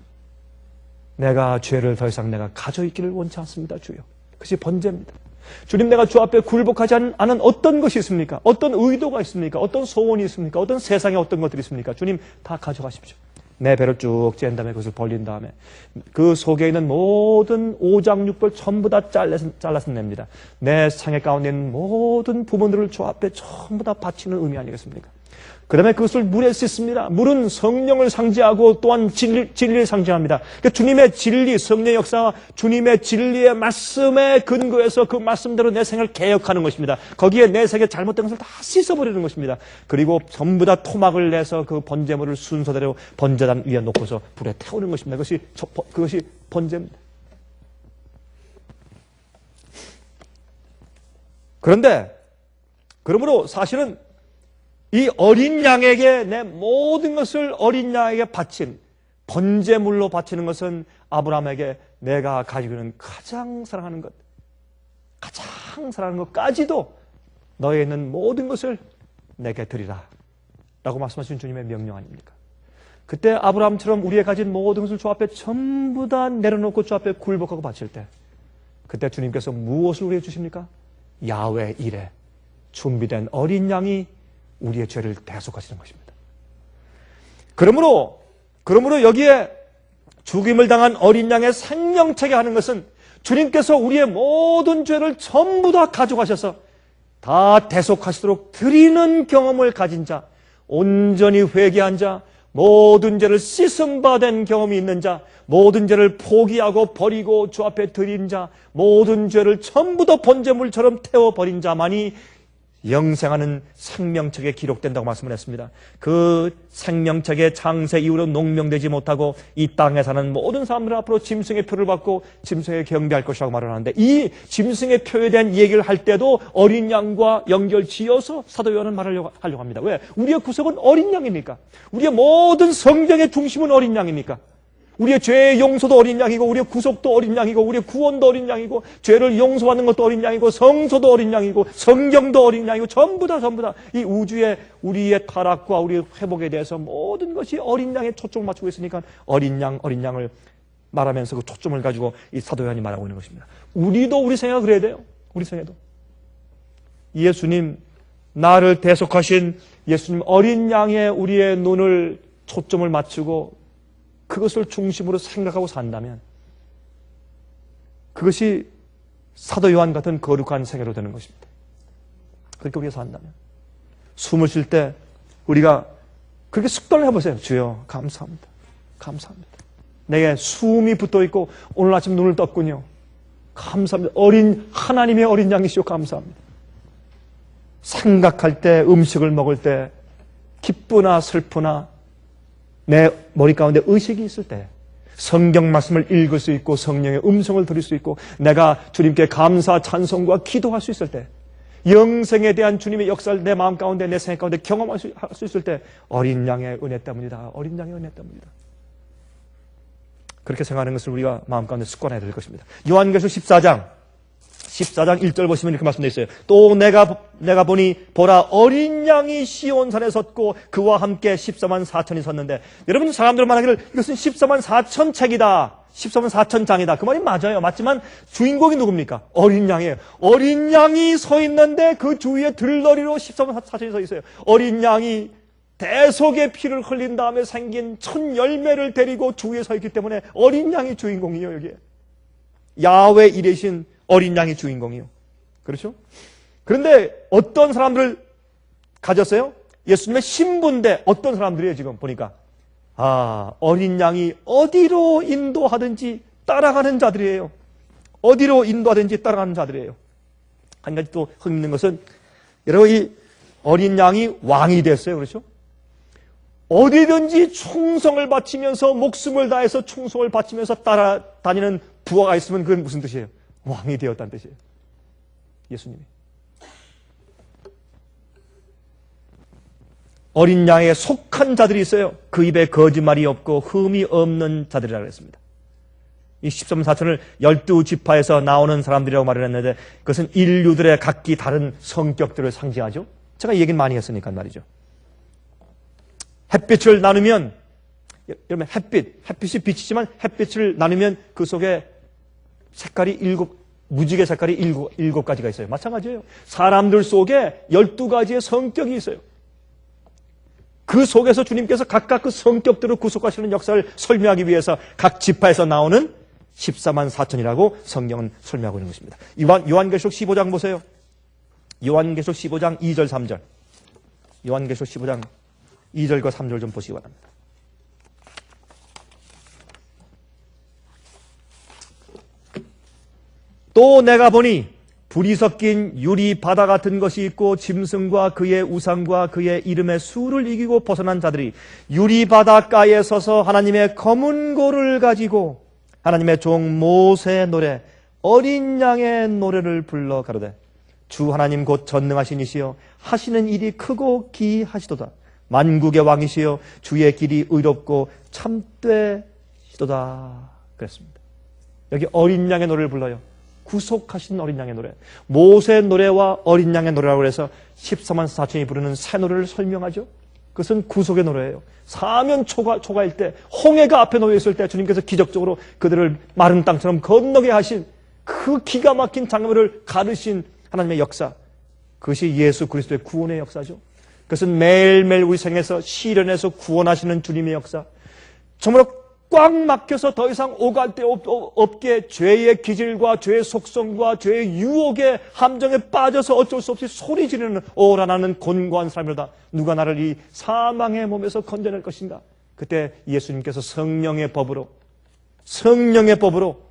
내가 죄를 더 이상 내가 가져 있기를 원치 않습니다, 주여. 그것이 번제입니다. 주님, 내가 주 앞에 굴복하지 않은 어떤 것이 있습니까? 어떤 의도가 있습니까? 어떤 소원이 있습니까? 어떤 세상에 어떤 것들이 있습니까? 주님, 다 가져가십시오. 내 배를 쭉 짠 다음에 그것을 벌린 다음에 그 속에 있는 모든 오장육부 전부 다 잘라서 냅니다. 내 생애 가운데 있는 모든 부분들을 주 앞에 전부 다 바치는 의미 아니겠습니까? 그 다음에 그것을 물에 씻습니다. 물은 성령을 상징하고 또한 진리를 상징합니다. 그러니까 주님의 진리, 성령의 역사와 주님의 진리의 말씀에 근거해서 그 말씀대로 내 생을 개혁하는 것입니다. 거기에 내 생에 잘못된 것을 다 씻어버리는 것입니다. 그리고 전부 다 토막을 내서 그 번제물을 순서대로 번제단 위에 놓고서 불에 태우는 것입니다. 그것이 번제입니다. 그러므로 사실은 이 어린 양에게 내 모든 것을 어린 양에게 바친 번제물로 바치는 것은 아브라함에게 내가 가지고 있는 가장 사랑하는 것까지도 너에 있는 모든 것을 내게 드리라 라고 말씀하신 주님의 명령 아닙니까? 그때 아브라함처럼 우리의 가진 모든 것을 주 앞에 전부 다 내려놓고 주 앞에 굴복하고 바칠 때 그때 주님께서 무엇을 우리에게 주십니까? 야훼 이레 준비된 어린 양이 우리의 죄를 대속하시는 것입니다. 그러므로 여기에 죽임을 당한 어린 양의 생명책에 하는 것은 주님께서 우리의 모든 죄를 전부 다 가져가셔서 다 대속하시도록 드리는 경험을 가진 자, 온전히 회개한 자, 모든 죄를 씻음 받은 경험이 있는 자, 모든 죄를 포기하고 버리고 주 앞에 드린 자, 모든 죄를 전부 다 번제물처럼 태워버린 자만이 영생하는 생명책에 기록된다고 말씀을 했습니다. 그 생명책의 창세 이후로 농명되지 못하고 이 땅에 사는 모든 사람들 앞으로 짐승의 표를 받고 짐승에 경배할 것이라고 말을 하는데 이 짐승의 표에 대한 얘기를 할 때도 어린 양과 연결 지어서 사도 요한은 말하려고 합니다. 왜? 우리의 구속은 어린 양입니까? 우리의 모든 성경의 중심은 어린 양입니까? 우리의 죄의 용서도 어린 양이고 우리의 구속도 어린 양이고 우리의 구원도 어린 양이고 죄를 용서받는 것도 어린 양이고 성소도 어린 양이고 성경도 어린 양이고 전부 다 이 우주의 우리의 타락과 우리의 회복에 대해서 모든 것이 어린 양에 초점을 맞추고 있으니까 어린 양을 말하면서 그 초점을 가지고 이 사도 요한이 말하고 있는 것입니다. 우리도 우리 생애가 그래야 돼요. 우리 생애도 예수님 나를 대속하신 예수님 어린 양에 우리의 눈을 초점을 맞추고 그것을 중심으로 생각하고 산다면 그것이 사도 요한 같은 거룩한 생애로 되는 것입니다. 그렇게 우리가 산다면 숨을 쉴 때 우리가 그렇게 습관을 해보세요. 주여 감사합니다. 감사합니다. 내게 숨이 붙어있고 오늘 아침 눈을 떴군요. 감사합니다. 하나님의 어린 양이시오. 감사합니다. 생각할 때 음식을 먹을 때 기쁘나 슬프나 내 머리 가운데 의식이 있을 때 성경 말씀을 읽을 수 있고 성령의 음성을 들을 수 있고 내가 주님께 감사 찬송과 기도할 수 있을 때 영생에 대한 주님의 역사를 내 마음 가운데 내 생각 가운데 경험할 수 있을 때 어린 양의 은혜 때문이다. 어린 양의 은혜 때문이다. 그렇게 생각하는 것을 우리가 마음 가운데 습관해야 될 것입니다. 요한계시록 14장 1절 보시면 이렇게 말씀되어 있어요. 또 내가 보니 보라 어린 양이 시온산에 섰고 그와 함께 14만 4천이 섰는데, 여러분 사람들 말하기를 이것은 14만 4천 책이다, 14만 4천 장이다. 그 말이 맞아요. 맞지만 주인공이 누굽니까? 어린 양이에요. 어린 양이 서 있는데 그 주위에 들러리로 14만 4천이 서 있어요. 어린 양이 대속의 피를 흘린 다음에 생긴 첫 열매를 데리고 주위에 서 있기 때문에 어린 양이 주인공이에요. 여기에 야훼 이레신 어린 양이 주인공이요. 그렇죠? 그런데 어떤 사람들을 가졌어요? 예수님의 신부인데 어떤 사람들이에요? 지금 보니까 어린 양이 어디로 인도하든지 따라가는 자들이에요. 어디로 인도하든지 따라가는 자들이에요. 한 가지 또 흥미있는 것은, 여러분 이 어린 양이 왕이 됐어요. 그렇죠? 어디든지 충성을 바치면서 목숨을 다해서 충성을 바치면서 따라다니는 부하가 있으면 그건 무슨 뜻이에요? 왕이 되었다는 뜻이에요. 예수님이. 어린 양에 속한 자들이 있어요. 그 입에 거짓말이 없고 흠이 없는 자들이라고 했습니다. 이 13만 4천을 12지파에서 나오는 사람들이라고 말을 했는데, 그것은 인류들의 각기 다른 성격들을 상징하죠. 제가 이 얘기는 많이 했으니까 말이죠. 햇빛을 나누면, 여러분 햇빛이 빛이지만 햇빛을 나누면 그 속에 색깔이 무지개 색깔이 일곱 가지가 있어요. 마찬가지예요. 사람들 속에 12가지의 성격이 있어요. 그 속에서 주님께서 각각 그 성격들을 구속하시는 역사를 설명하기 위해서 각 지파에서 나오는 14만 4천이라고 성경은 설명하고 있는 것입니다. 요한계시록 15장 보세요. 요한계시록 15장 2절 3절. 요한계시록 15장 2절과 3절 좀 보시기 바랍니다. 또 내가 보니 불이 섞인 유리 바다 같은 것이 있고 짐승과 그의 우상과 그의 이름의 수를 이기고 벗어난 자들이 유리 바닷가에 서서 하나님의 검은 고를 가지고 하나님의 종 모세의 노래 어린 양의 노래를 불러 가로되 주 하나님 곧 전능하신 이시여 하시는 일이 크고 기이하시도다. 만국의 왕이시여 주의 길이 의롭고 참되시도다. 그랬습니다. 여기 어린 양의 노래를 불러요. 구속하신 어린 양의 노래, 모세의 노래와 어린 양의 노래라고 해서 14만 4천이 부르는 새 노래를 설명하죠. 그것은 구속의 노래예요. 사면 초가일 때, 홍해가 앞에 놓여 있을 때 주님께서 기적적으로 그들을 마른 땅처럼 건너게 하신 그 기가 막힌 장면을 가르신 하나님의 역사, 그것이 예수 그리스도의 구원의 역사죠. 그것은 매일매일 우리 생에서 시련에서 구원하시는 주님의 역사, 정말로 꽉 막혀서 더 이상 오갈 데 없게 죄의 기질과 죄의 속성과 죄의 유혹의 함정에 빠져서 어쩔 수 없이 소리 지르는 오라나는 곤고한 사람이로다. 누가 나를 이 사망의 몸에서 건져낼 것인가? 그때 예수님께서 성령의 법으로 생명의 법으로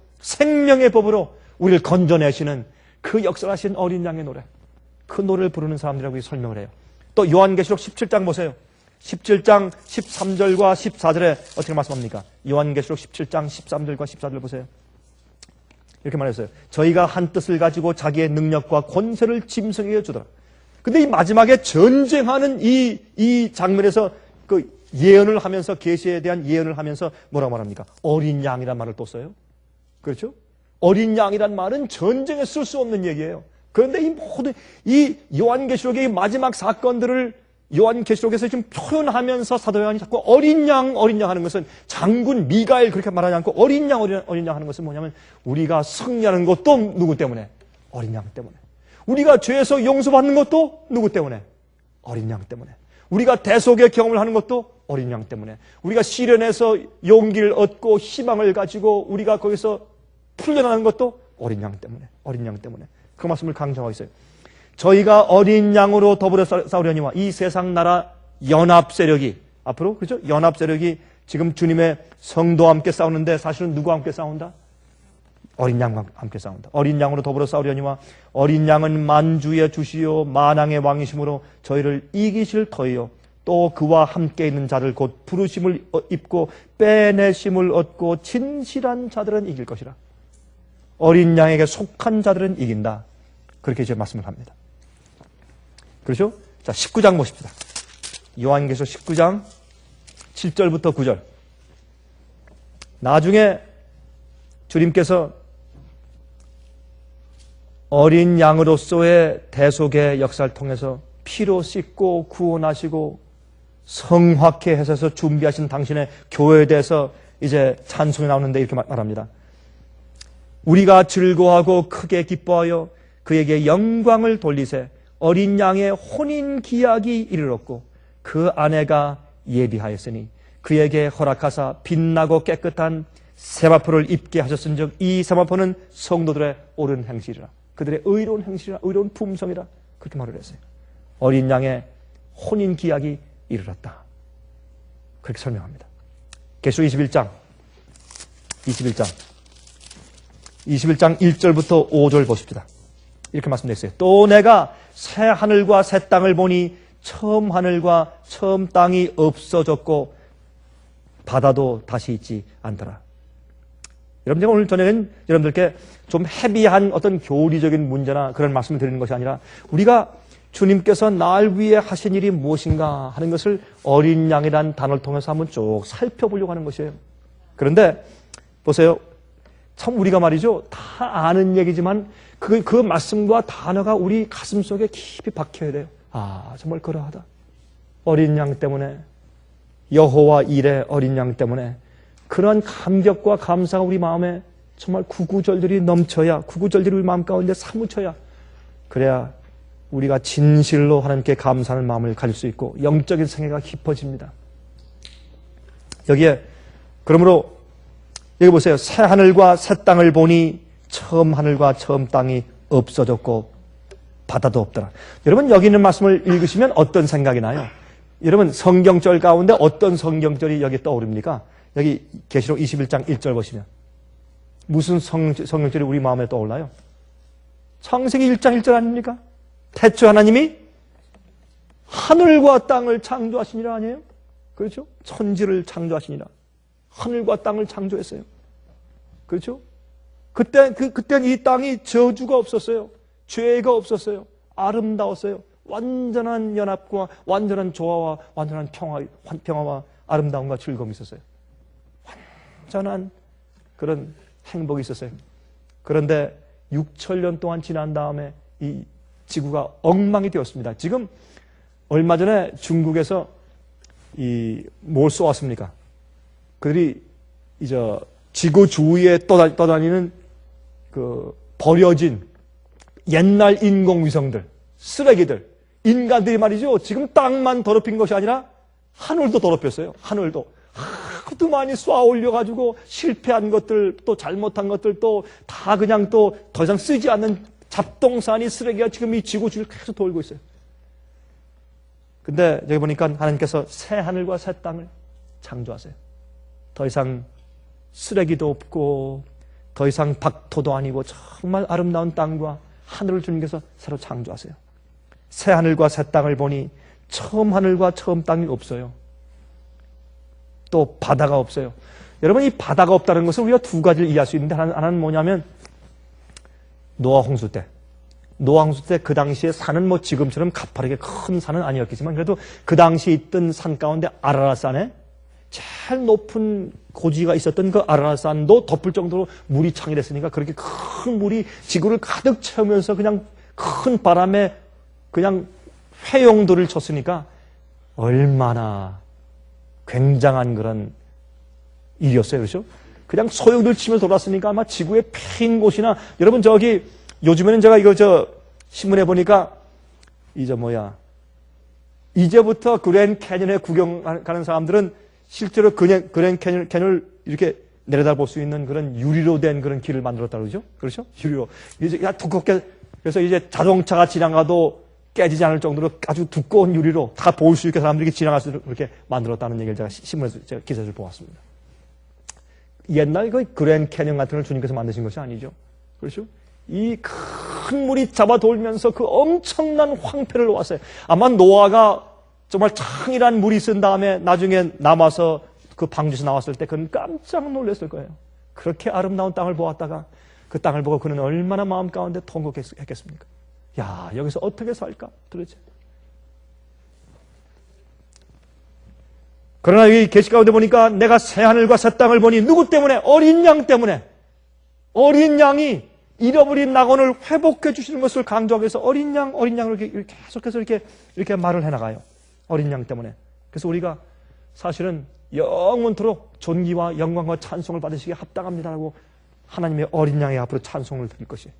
우리를 건져내시는 그 역사하신 어린 양의 노래, 그 노래를 부르는 사람들이라고 설명을 해요. 또 요한계시록 17장 보세요. 17장 13절과 14절에 어떻게 말씀합니까? 요한계시록 17장 13절과 14절 보세요. 이렇게 말했어요. 저희가 한 뜻을 가지고 자기의 능력과 권세를 짐승에게 주더라. 근데 이 마지막에 전쟁하는 이 장면에서 그 예언을 하면서, 계시에 대한 예언을 하면서 뭐라고 말합니까? 어린 양이란 말을 또 써요. 그렇죠? 어린 양이란 말은 전쟁에 쓸 수 없는 얘기예요. 그런데 이 모든 이 요한계시록의 마지막 사건들을 요한계시록에서 지금 표현하면서 사도 요한이 자꾸 어린 양 하는 것은 장군 미가엘 그렇게 말하지 않고 어린 양 하는 것은 뭐냐면 우리가 승리하는 것도 누구 때문에? 어린 양 때문에. 우리가 죄에서 용서받는 것도 누구 때문에? 어린 양 때문에. 우리가 대속의 경험을 하는 것도 어린 양 때문에. 우리가 시련에서 용기를 얻고 희망을 가지고 우리가 거기서 풀려나는 것도 어린 양 때문에. 어린 양 때문에. 그 말씀을 강조하고 있어요. 저희가 어린 양으로 더불어 싸우려니와 이 세상 나라 연합 세력이 앞으로 그렇죠? 연합 세력이 지금 주님의 성도와 함께 싸우는데 사실은 누구와 함께 싸운다? 어린 양과 함께 싸운다. 어린 양으로 더불어 싸우려니와 어린 양은 만주의 주시요 만왕의 왕이심으로 저희를 이기실 터이요 또 그와 함께 있는 자들 곧 부르심을 입고 빼내심을 얻고 진실한 자들은 이길 것이라. 어린 양에게 속한 자들은 이긴다. 그렇게 이제 말씀을 합니다. 그렇죠? 자, 19장 보십시다. 요한계시록 19장 7절부터 9절. 나중에 주님께서 어린 양으로서의 대속의 역사를 통해서 피로 씻고 구원하시고 성화케 하셔서 준비하신 당신의 교회에 대해서 이제 찬송이 나오는데 이렇게 말합니다. 우리가 즐거워하고 크게 기뻐하여 그에게 영광을 돌리세. 어린 양의 혼인 기약이 이르렀고 그 아내가 예비하였으니 그에게 허락하사 빛나고 깨끗한 세마포를 입게 하셨은즉 이 세마포는 성도들의 옳은 행실이라. 그들의 의로운 행실이라, 의로운 품성이라. 그렇게 말을 했어요. 어린 양의 혼인 기약이 이르렀다. 그렇게 설명합니다. 계시록 21장 1절부터 5절 보십시다. 이렇게 말씀되어 있어요. 또 내가 새 하늘과 새 땅을 보니 처음 하늘과 처음 땅이 없어졌고 바다도 다시 있지 않더라. 여러분, 제가 오늘 저녁엔 여러분들께 좀 헤비한 어떤 교리적인 문제나 그런 말씀을 드리는 것이 아니라 우리가 주님께서 날 위해 하신 일이 무엇인가 하는 것을 어린 양이라는 단어를 통해서 한번 쭉 살펴보려고 하는 것이에요. 그런데 보세요. 참 우리가 말이죠. 다 아는 얘기지만 그 말씀과 단어가 우리 가슴 속에 깊이 박혀야 돼요. 아, 정말 그러하다. 어린 양 때문에, 여호와 일의 어린 양 때문에 그런 감격과 감사가 우리 마음에 정말 구구절절이 넘쳐야, 구구절절이 우리 마음 가운데 사무쳐야, 그래야 우리가 진실로 하나님께 감사하는 마음을 가질 수 있고 영적인 생애가 깊어집니다. 여기에 그러므로 여기 보세요. 새 하늘과 새 땅을 보니 처음 하늘과 처음 땅이 없어졌고 바다도 없더라. 여러분, 여기 있는 말씀을 읽으시면 어떤 생각이 나요? 여러분, 성경절 가운데 어떤 성경절이 여기 떠오릅니까? 여기 계시록 21장 1절 보시면 무슨 성경절이 우리 마음에 떠올라요? 창세기 1장 1절 아닙니까? 태초 하나님이 하늘과 땅을 창조하시니라 아니에요? 그렇죠? 천지를 창조하시니라. 하늘과 땅을 창조했어요. 그렇죠? 그때는 이 땅이 저주가 없었어요. 죄가 없었어요. 아름다웠어요. 완전한 연합과 완전한 조화와 완전한 평화와 아름다움과 즐거움이 있었어요. 완전한 그런 행복이 있었어요. 그런데 6천년 동안 지난 다음에 이 지구가 엉망이 되었습니다. 지금 얼마 전에 중국에서 뭘 쏘았습니까? 그들이 이제 지구 주위에 떠다니는 그 버려진 옛날 인공위성들, 쓰레기들, 인간들이 말이죠. 지금 땅만 더럽힌 것이 아니라 하늘도 더럽혔어요. 하늘도. 하도 많이 쏴 올려가지고 실패한 것들, 또 잘못한 것들, 또 다 그냥 또 더 이상 쓰지 않는 잡동사니 쓰레기가 지금 이 지구 주위를 계속 돌고 있어요. 근데 여기 보니까 하나님께서 새 하늘과 새 땅을 창조하세요. 더 이상 쓰레기도 없고 더 이상 박토도 아니고 정말 아름다운 땅과 하늘을 주님께서 새로 창조하세요. 새 하늘과 새 땅을 보니 처음 하늘과 처음 땅이 없어요. 또 바다가 없어요. 여러분, 이 바다가 없다는 것은 우리가 두 가지를 이해할 수 있는데 하나는 뭐냐면 노아 홍수 때 그 당시에 산은 뭐 지금처럼 가파르게 큰 산은 아니었겠지만 그래도 그 당시에 있던 산 가운데 아라랏산에 제일 높은 고지가 있었던 그 아라랏산도 덮을 정도로 물이 창이됐으니까 그렇게 큰 물이 지구를 가득 채우면서 그냥 큰 바람에 그냥 회용도를 쳤으니까 얼마나 굉장한 그런 일이었어요. 그렇죠? 그냥 소용돌이 치면서 돌았으니까 아마 지구의 핀 곳이나 여러분 저기 요즘에는 제가 이거 신문에 보니까 이제부터 그랜 캐년에 구경 가는 사람들은 실제로 그랜 캐년을 이렇게 내려다볼 수 있는 그런 유리로 된 그런 길을 만들었다고 그러죠? 그렇죠? 유리로. 이제 두껍게, 그래서 이제 자동차가 지나가도 깨지지 않을 정도로 아주 두꺼운 유리로 다 볼 수 있게 사람들이 지나갈 수 있도록 그렇게 만들었다는 얘기를 제가 신문에서 제가 기사를 보았습니다. 옛날 그 그랜 캐년 같은 걸 주님께서 만드신 것이 아니죠. 그렇죠? 이 큰 물이 잡아 돌면서 그 엄청난 황폐를 놓았어요. 아마 노아가 정말 창이란 물이 쓴 다음에 나중에 남아서 그 방주에서 나왔을 때 그는 깜짝 놀랐을 거예요. 그렇게 아름다운 땅을 보았다가 그 땅을 보고 그는 얼마나 마음 가운데 통곡했겠습니까? 야, 여기서 어떻게 살까 도대체? 그러나 이 계시 가운데 보니까 내가 새 하늘과 새 땅을 보니 누구 때문에? 어린 양 때문에. 어린 양이 잃어버린 낙원을 회복해 주시는 것을 강조하기 위해서 어린 양을 이렇게 계속해서 이렇게 말을 해나가요. 어린 양 때문에. 그래서 우리가 사실은 영원토록 존귀와 영광과 찬송을 받으시기에 합당합니다라고 하나님의 어린 양의 앞으로 찬송을 드릴 것이.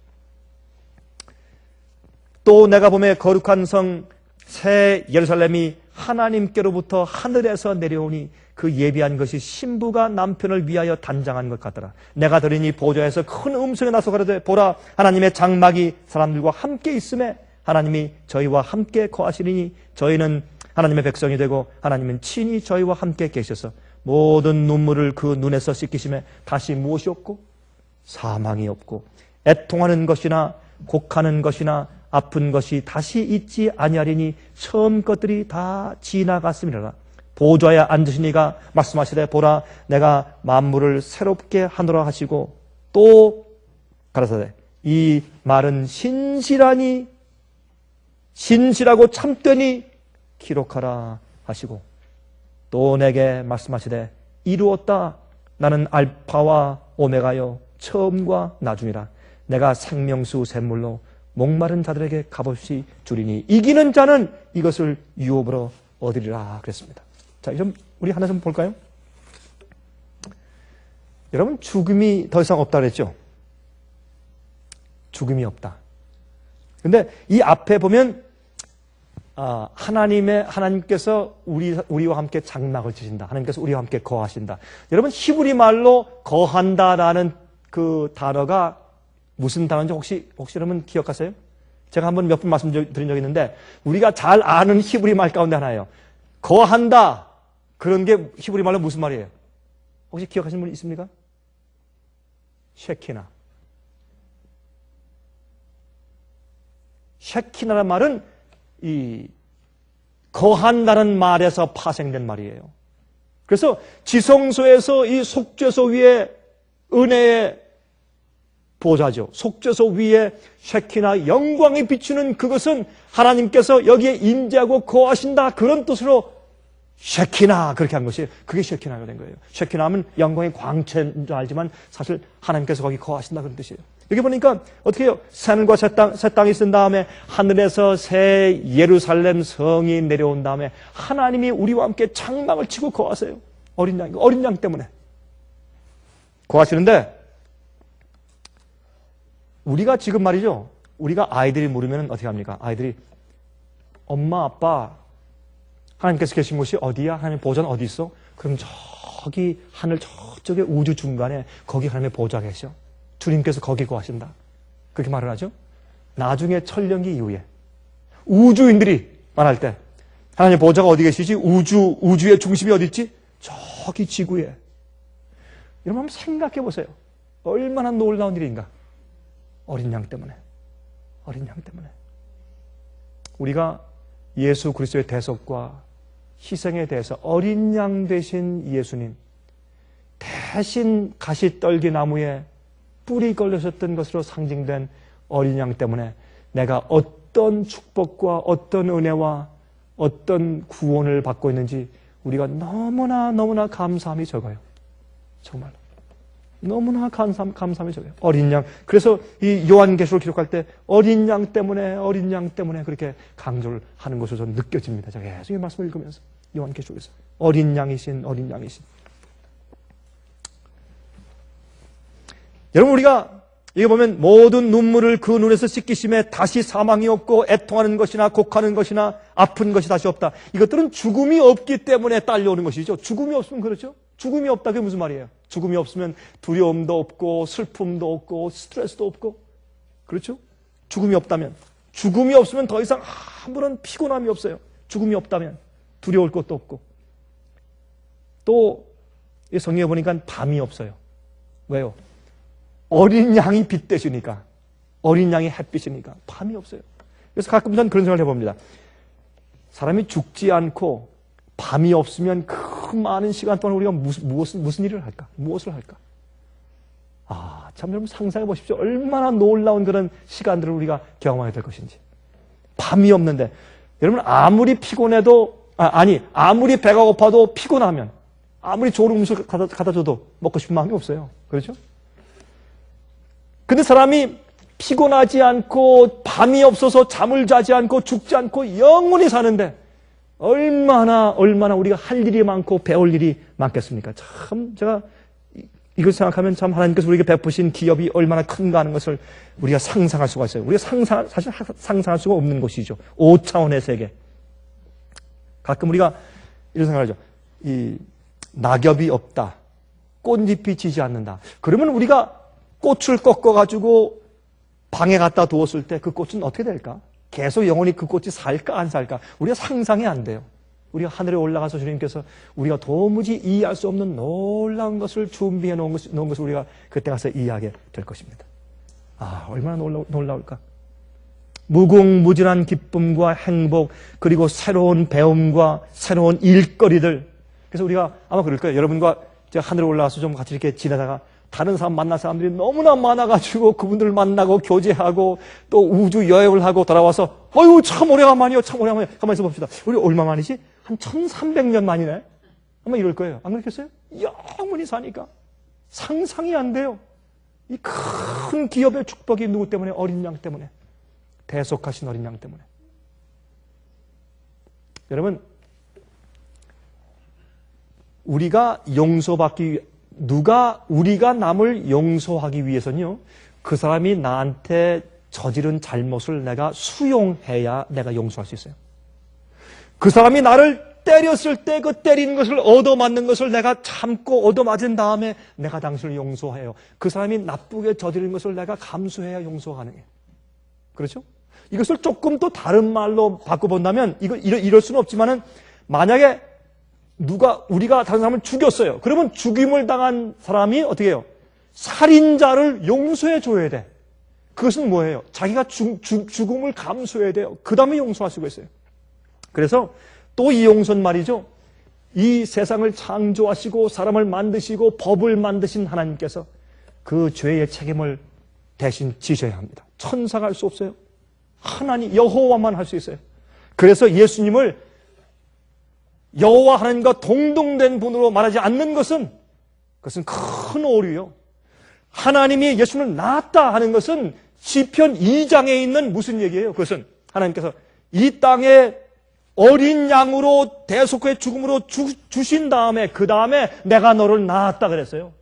또 내가 보매 거룩한 성 새 예루살렘이 하나님께로부터 하늘에서 내려오니 그 예비한 것이 신부가 남편을 위하여 단장한 것 같더라. 내가 들으니 보좌에서 큰 음성이 나서 가로되 보라 하나님의 장막이 사람들과 함께 있음에 하나님이 저희와 함께 거하시리니 저희는 하나님의 백성이 되고 하나님은 친히 저희와 함께 계셔서 모든 눈물을 그 눈에서 씻기심에 다시 무엇이 없고 사망이 없고 애통하는 것이나 곡하는 것이나 아픈 것이 다시 있지 아니하리니 처음 것들이 다 지나갔음이라. 보좌에 앉으신 이가 말씀하시되 보라 내가 만물을 새롭게 하노라 하시고 또 가라사대 이 말은 신실하고 참되니 기록하라 하시고 또 내게 말씀하시되 이루었다 나는 알파와 오메가요 처음과 나중이라 내가 생명수 샘물로 목마른 자들에게 값없이 주리니 이기는 자는 이것을 유업으로 얻으리라 그랬습니다. 자, 좀 우리 하나 좀 볼까요? 여러분 죽음이 더 이상 없다 그랬죠? 죽음이 없다. 근데 이 앞에 보면 하나님께서 우리와 함께 장막을 치신다. 하나님께서 우리와 함께 거하신다. 여러분 히브리 말로 거한다라는 그 단어가 무슨 단어인지 혹시 여러분 기억하세요? 제가 한번 몇 번 말씀드린 적이 있는데 우리가 잘 아는 히브리 말 가운데 하나예요. 거한다. 그런 게 히브리 말로 무슨 말이에요? 혹시 기억하시는 분 있습니까? 쉐키나. 쉐키나라는 말은 이 거한다는 말에서 파생된 말이에요. 그래서 지성소에서 이 속죄소 위에 은혜의 보좌죠. 속죄소 위에 쉐키나 영광이 비추는 그것은 하나님께서 여기에 임재하고 거하신다 그런 뜻으로 쉐키나 그렇게 한 것이 그게 쉐키나가 된 거예요. 쉐키나 하면 영광의 광채인 줄 알지만 사실 하나님께서 거기 거하신다 그런 뜻이에요. 여기 보니까 어떻게 해요? 새하늘과 새 땅이 쓴 다음에 하늘에서 새 예루살렘 성이 내려온 다음에 하나님이 우리와 함께 장막을 치고 거하세요. 어린 양 때문에 거하시는데 우리가 지금 말이죠. 우리가 아이들이 물으면 어떻게 합니까? 아이들이 엄마 아빠 하나님께서 계신 곳이 어디야? 하나님 보좌는 어디 있어? 그럼 저기 하늘 저쪽에 우주 중간에 거기 하나님의 보좌 계셔. 주님께서 거기 거하신다. 그렇게 말을 하죠. 나중에 천년기 이후에 우주인들이 말할 때 하나님의 보좌가 어디 계시지? 우주의 중심이 어디 있지? 저기 지구에. 여러분 한번 생각해 보세요. 얼마나 놀라운 일인가. 어린 양 때문에. 우리가 예수 그리스도의 대속과 희생에 대해서 어린 양 되신 예수님 대신 가시떨기 나무에 뿔이 걸려졌던 것으로 상징된 어린 양 때문에 내가 어떤 축복과 어떤 은혜와 어떤 구원을 받고 있는지 우리가 너무나 감사함이 적어요. 정말로. 너무나 감사함이 적어요. 어린 양. 그래서 이 요한계시록을 기록할 때 어린 양 때문에 그렇게 강조를 하는 것으로 저는 느껴집니다. 제가 계속 이 말씀을 읽으면서 요한계시록에서 어린 양이신. 여러분 우리가 이거 보면 모든 눈물을 그 눈에서 씻기심에 다시 사망이 없고 애통하는 것이나 곡하는 것이나 아픈 것이 다시 없다. 이것들은 죽음이 없기 때문에 딸려오는 것이죠. 죽음이 없으면 그렇죠. 죽음이 없다. 그게 무슨 말이에요? 죽음이 없으면 두려움도 없고 슬픔도 없고 스트레스도 없고 그렇죠? 죽음이 없으면 더 이상 아무런 피곤함이 없어요. 죽음이 없다면 두려울 것도 없고 또 이 성경에 보니까 밤이 없어요. 왜요? 어린 양이 빛 되시니까 어린 양이 햇빛이니까 밤이 없어요. 그래서 가끔 전 그런 생각을 해봅니다. 사람이 죽지 않고 밤이 없으면 그 많은 시간 동안 우리가 무슨 일을 할까? 무엇을 할까? 참 여러분 상상해 보십시오. 얼마나 놀라운 그런 시간들을 우리가 경험하게 될 것인지. 밤이 없는데 여러분 아무리 피곤해도 아무리 배가 고파도 피곤하면 아무리 좋은 음식을 갖다 줘도 먹고 싶은 마음이 없어요. 그렇죠? 근데 사람이 피곤하지 않고 밤이 없어서 잠을 자지 않고 죽지 않고 영원히 사는데 얼마나 우리가 할 일이 많고 배울 일이 많겠습니까? 참 제가 이걸 생각하면 참 하나님께서 우리에게 베푸신 기업이 얼마나 큰가 하는 것을 우리가 상상할 수가 있어요. 우리가 사실 상상할 수가 없는 것이죠. 5차원의 세계. 가끔 우리가 이런 생각을 하죠. 이 낙엽이 없다. 꽃잎이 지지 않는다. 그러면 우리가 꽃을 꺾어가지고 방에 갖다 두었을 때 그 꽃은 어떻게 될까? 계속 영원히 그 꽃이 살까 안 살까? 우리가 상상이 안 돼요. 우리가 하늘에 올라가서 주님께서 우리가 도무지 이해할 수 없는 놀라운 것을 준비해 놓은 것을 우리가 그때 가서 이해하게 될 것입니다. 아, 얼마나 놀라울까? 무궁무진한 기쁨과 행복, 그리고 새로운 배움과 새로운 일거리들. 그래서 우리가 아마 그럴 거예요. 여러분과 제가 하늘에 올라가서 좀 같이 이렇게 지내다가 다른 사람 만날 사람들이 너무나 많아가지고 그분들을 만나고 교제하고 또 우주 여행을 하고 돌아와서 어휴 참 오래간만이요. 참 오래간만이요. 가만히 있어 봅시다. 우리 얼마 만이지? 한 1300년 만이네. 아마 이럴 거예요. 안 그렇겠어요? 영원히 사니까 상상이 안 돼요. 이 큰 기업의 축복이 누구 때문에? 어린 양 때문에. 대속하신 어린 양 때문에. 여러분, 우리가 우리가 남을 용서하기 위해서는요, 그 사람이 나한테 저지른 잘못을 내가 수용해야 내가 용서할 수 있어요. 그 사람이 나를 때렸을 때 그 때리는 것을 얻어맞는 것을 내가 참고 얻어맞은 다음에 내가 당신을 용서해요. 그 사람이 나쁘게 저지른 것을 내가 감수해야 용서가 가능해요. 그렇죠? 이것을 조금 또 다른 말로 바꿔본다면 이럴 수는 없지만은 만약에 우리가 다른 사람을 죽였어요. 그러면 죽임을 당한 사람이 어떻게 해요? 살인자를 용서해 줘야 돼. 그것은 뭐예요? 자기가 죽음을 감수해야 돼요. 그 다음에 용서할 수가 있어요. 그래서 또 이 용서는 말이죠. 이 세상을 창조하시고 사람을 만드시고 법을 만드신 하나님께서 그 죄의 책임을 대신 지셔야 합니다. 천사가 할 수 없어요. 하나님, 여호와만 할 수 있어요. 그래서 예수님을 여호와 하나님과 동등된 분으로 말하지 않는 것은 그것은 큰 오류요. 하나님이 예수님을 낳았다 하는 것은 시편 2장에 있는 무슨 얘기예요? 그것은 하나님께서 이 땅에 어린 양으로 대속의 죽음으로 주신 다음에 그 다음에 내가 너를 낳았다 그랬어요.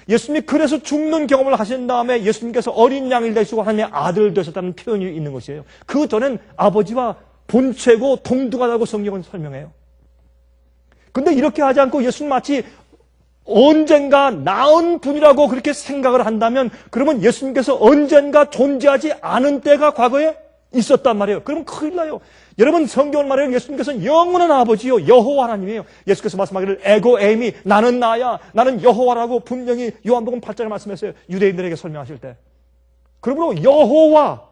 예수님이 그래서 죽는 경험을 하신 다음에 예수님께서 어린 양을 되시고 하나님의 아들 되셨다는 표현이 있는 것이에요. 그 전엔 아버지와 본체고 동등하다고 성경은 설명해요. 근데 이렇게 하지 않고 예수님 마치 언젠가 나은 분이라고 그렇게 생각을 한다면 그러면 예수님께서 언젠가 존재하지 않은 때가 과거에 있었단 말이에요. 그러면 큰일 나요. 여러분 성경을 말해요. 예수님께서는 영원한 아버지요. 여호와 하나님이에요. 예수께서 말씀하기를 에고 에이미 나는 나야. 나는 여호와라고 분명히 요한복음 8장에 말씀했어요. 유대인들에게 설명하실 때. 그러므로 여호와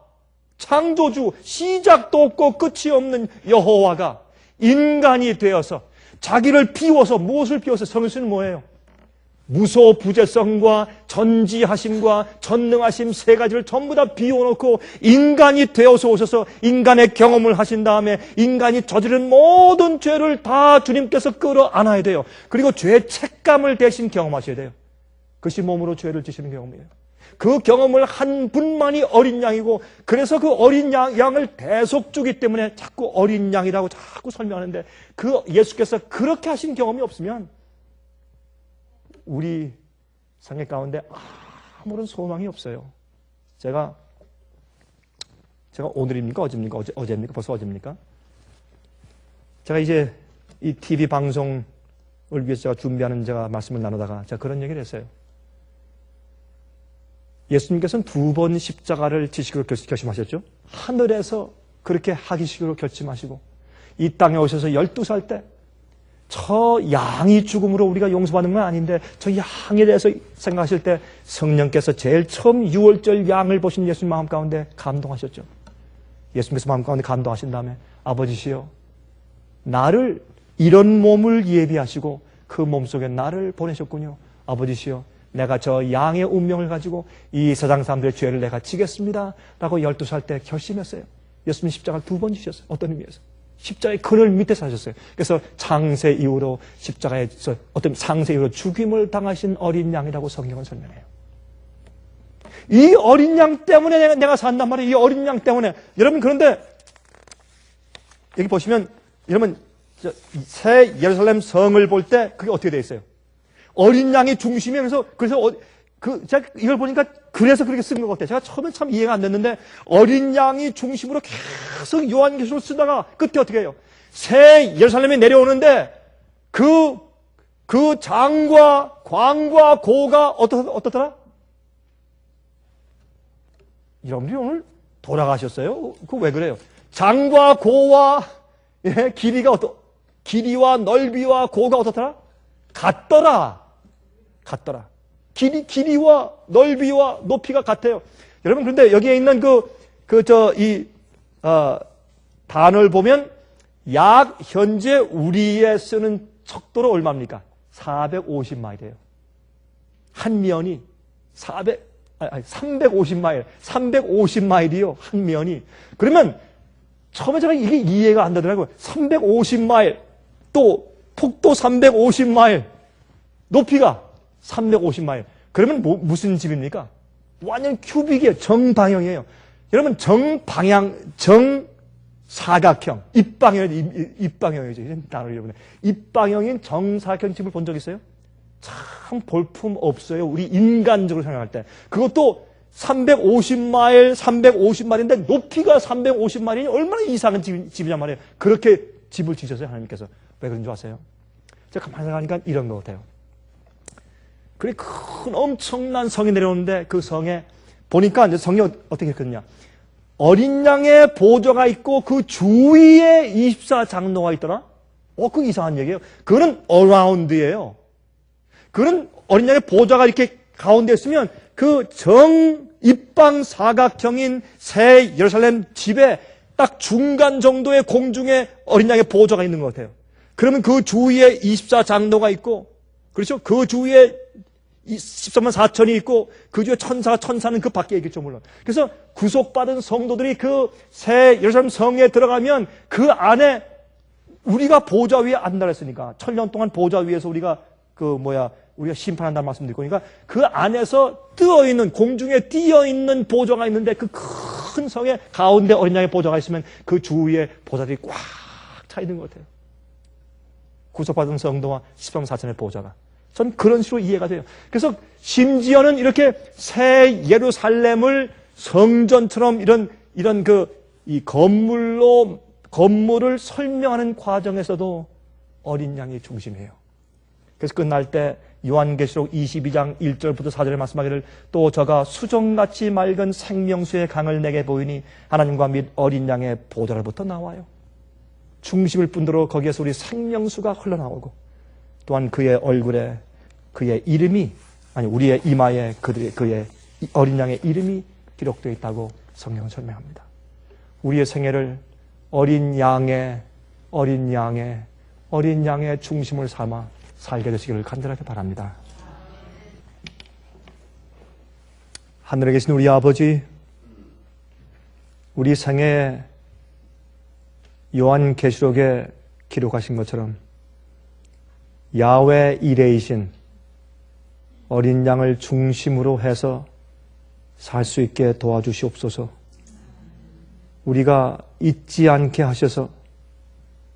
창조주 시작도 없고 끝이 없는 여호와가 인간이 되어서 자기를 비워서 무엇을 비워서 성수는 뭐예요? 무소부재성과 전지하심과 전능하심 세 가지를 전부 다 비워놓고 인간이 되어서 오셔서 인간의 경험을 하신 다음에 인간이 저지른 모든 죄를 다 주님께서 끌어안아야 돼요. 그리고 죄의 책감을 대신 경험하셔야 돼요. 그것이 몸으로 죄를 지시는 경험이에요. 그 경험을 한 분만이 어린 양이고 그래서 그 어린 양을 대속주기 때문에 자꾸 어린 양이라고 자꾸 설명하는데 그 예수께서 그렇게 하신 경험이 없으면 우리 생애 가운데 아무런 소망이 없어요. 제가 오늘입니까? 어제입니까? 어제입니까? 벌써 어제입니까? 제가 이제 이 TV 방송을 위해서 제가 준비하는 제가 말씀을 나누다가 제가 그런 얘기를 했어요. 예수님께서는 2번 십자가를 지시기로 결심하셨죠. 하늘에서 그렇게 하기식으로 결심하시고 이 땅에 오셔서 12살 때 저 양이 죽음으로 우리가 용서받는 건 아닌데 저 양에 대해서 생각하실 때 성령께서 제일 처음 6월절 양을 보신 예수님 마음 가운데 감동하셨죠. 예수님께서 마음 가운데 감동하신 다음에 아버지시여 나를 이런 몸을 예비하시고 그 몸 속에 나를 보내셨군요. 아버지시여 내가 저 양의 운명을 가지고 이 세상 사람들의 죄를 내가 지겠습니다 라고 12살 때 결심했어요. 예수님 십자가를 2번 지셨어요. 어떤 의미에서? 십자가의 그늘 밑에 사셨어요. 그래서 창세 이후로 십자가에서 창세 이후로 죽임을 당하신 어린 양이라고 성경은 설명해요. 이 어린 양 때문에 내가 산단 말이에요. 이 어린 양 때문에. 여러분, 그런데 여기 보시면 여러분 새 예루살렘 성을 볼 때 그게 어떻게 되어 있어요? 어린 양이 중심이면서 그래서 제가 이걸 보니까 그래서 그렇게 쓴 것 같아요. 제가 처음엔 참 이해가 안 됐는데 어린 양이 중심으로 계속 요한계시록을 쓰다가 끝에 어떻게 해요? 새 예루살렘에 내려오는데 그 장과 광과 고가 어떻더라? 여러분들이 오늘 돌아가셨어요? 그거 왜 그래요? 장과 고와 길이와 넓이와 고가 어떻더라? 같더라. 길이와 넓이와 높이가 같아요. 여러분, 그런데 여기에 있는 단어를 보면 약 현재 우리에 쓰는 척도로 얼마입니까? 450마일이에요. 한 면이 350마일. 350마일이요. 한 면이. 그러면 처음에 제가 이게 이해가 안 되더라고요. 350마일, 또 폭도 350마일, 높이가 350마일. 그러면 무슨 집입니까? 완전 큐빅이에요. 정방형이에요. 여러분, 정사각형, 입방형이죠. 단어를 여러분. 입방형인 정사각형 집을 본 적 있어요? 참 볼품 없어요. 우리 인간적으로 생각할 때. 그것도 350마일인데 높이가 350마일이니 얼마나 이상한 집이란 말이에요. 그렇게 집을 지으셨어요, 하나님께서. 왜 그런 줄 아세요? 제가 가만히 생각하니까 이런 것 같아요. 그래 큰 엄청난 성이 내려오는데 그 성에 보니까 이제 성이 어떻게 했거든요. 어린 양의 보좌가 있고 그 주위에 24장로가 있더라. 그 이상한 얘기예요. 그거는 어라운드예요. 그런 어린 양의 보좌가 이렇게 가운데 있으면 그 입방 사각형인 새 예루살렘 집에 딱 중간 정도의 공중에 어린 양의 보좌가 있는 것 같아요. 그러면 그 주위에 24장로가 있고, 그렇죠? 그 주위에 14만 4천이 있고, 그 주위에 천사는 그 밖에 있겠죠, 물론. 그래서 구속받은 성도들이 그 새 예루살렘 성에 들어가면 그 안에 우리가 보좌 위에 앉아있으니까, 1000년 동안 보좌 위에서 우리가 우리가 심판한다는 말씀 드리고, 그러니까 그 안에서 공중에 띄어있는 보좌가 있는데 그 큰 성의 가운데 어린 양의 보좌가 있으면 그 주위에 보좌들이 꽉 차 있는 것 같아요. 구속받은 성도와 13만 4천의 보좌가. 전 그런 식으로 이해가 돼요. 그래서 심지어는 이렇게 새 예루살렘을 성전처럼 이 건물을 설명하는 과정에서도 어린 양이 중심이에요. 그래서 끝날 때 요한계시록 22장 1절부터 4절에 말씀하기를 또 저가 수정같이 맑은 생명수의 강을 내게 보이니 하나님과 및 어린 양의 보좌로부터 나와요. 중심을 뿐더러 거기에서 우리 생명수가 흘러나오고 또한 그의 얼굴에 그의 이름이 우리의 이마에 그의 어린 양의 이름이 기록되어 있다고 성경은 설명합니다. 우리의 생애를 어린 양의 중심을 삼아 살게 되시기를 간절하게 바랍니다. 하늘에 계신 우리 아버지, 우리 생애에 요한계시록에 기록하신 것처럼 야훼 이레이신 어린 양을 중심으로 해서 살 수 있게 도와주시옵소서. 우리가 잊지 않게 하셔서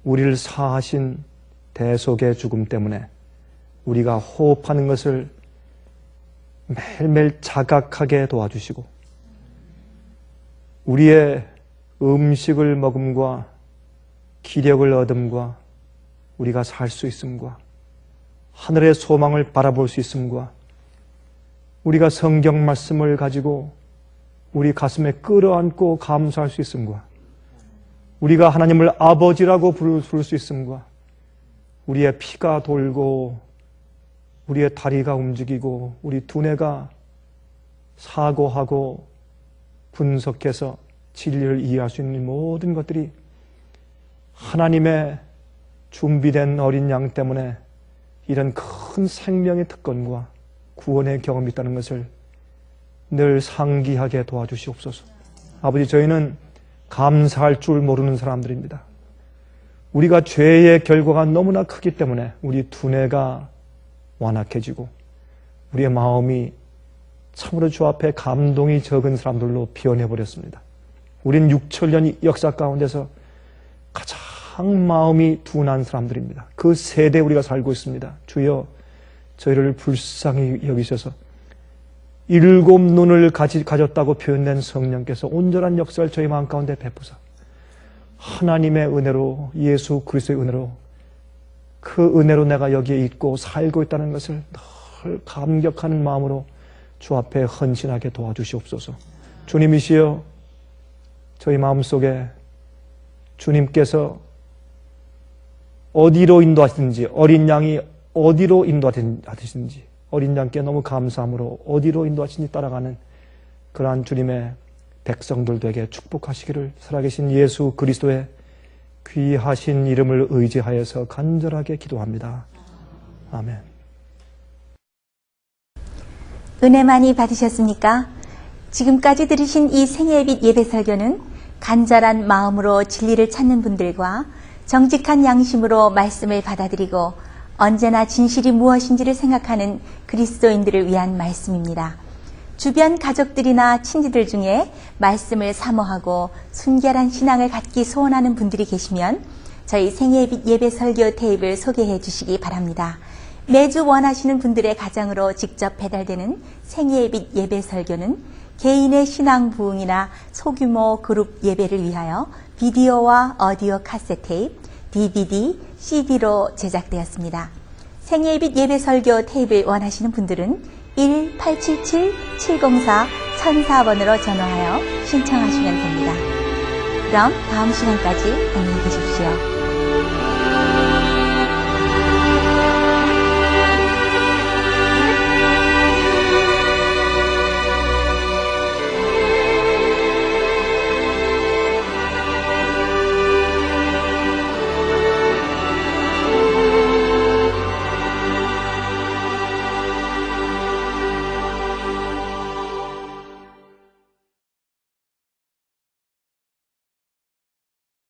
우리를 사하신 대속의 죽음 때문에 우리가 호흡하는 것을 매일매일 자각하게 도와주시고 우리의 음식을 먹음과 기력을 얻음과 우리가 살 수 있음과 하늘의 소망을 바라볼 수 있음과 우리가 성경 말씀을 가지고 우리 가슴에 끌어안고 감사할 수 있음과 우리가 하나님을 아버지라고 부를 수 있음과 우리의 피가 돌고 우리의 다리가 움직이고 우리 두뇌가 사고하고 분석해서 진리를 이해할 수 있는 모든 것들이 하나님의 준비된 어린 양 때문에 이런 큰 생명의 특권과 구원의 경험이 있다는 것을 늘 상기하게 도와주시옵소서. 아버지, 저희는 감사할 줄 모르는 사람들입니다. 우리가 죄의 결과가 너무나 크기 때문에 우리 두뇌가 완악해지고 우리의 마음이 참으로 주 앞에 감동이 적은 사람들로 변해버렸습니다. 우린 6천년 역사 가운데서 가장 마음이 둔한 사람들입니다. 그 세대에 우리가 살고 있습니다. 주여, 저희를 불쌍히 여기셔서 7 눈을 가졌다고 표현된 성령께서 온전한 역사를 저희 마음 가운데 베푸사 하나님의 은혜로, 예수 그리스도의 은혜로, 그 은혜로 내가 여기에 있고 살고 있다는 것을 늘 감격하는 마음으로 주 앞에 헌신하게 도와주시옵소서. 주님이시여, 저희 마음속에 주님께서 어디로 인도하시든지, 어린 양이 어디로 인도하시든지 어린 양께 너무 감사함으로 어디로 인도하시든지 따라가는 그러한 주님의 백성들 되게 축복하시기를 살아계신 예수 그리스도의 귀하신 이름을 의지하여서 간절하게 기도합니다. 아멘. 은혜 많이 받으셨습니까? 지금까지 들으신 이 생애빛 예배 설교는 간절한 마음으로 진리를 찾는 분들과 정직한 양심으로 말씀을 받아들이고 언제나 진실이 무엇인지를 생각하는 그리스도인들을 위한 말씀입니다. 주변 가족들이나 친지들 중에 말씀을 사모하고 순결한 신앙을 갖기 소원하는 분들이 계시면 저희 생애빛 예배 설교 테이프를 소개해 주시기 바랍니다. 매주 원하시는 분들의 가정으로 직접 배달되는 생애빛 예배 설교는 개인의 신앙 부흥이나 소규모 그룹 예배를 위하여 비디오와 오디오 카세트 테이프, DVD, CD로 제작되었습니다. 생애빛 예배 설교 테이프를 원하시는 분들은 1-877-704-1004번으로 전화하여 신청하시면 됩니다. 그럼 다음 시간까지 안녕히 계십시오.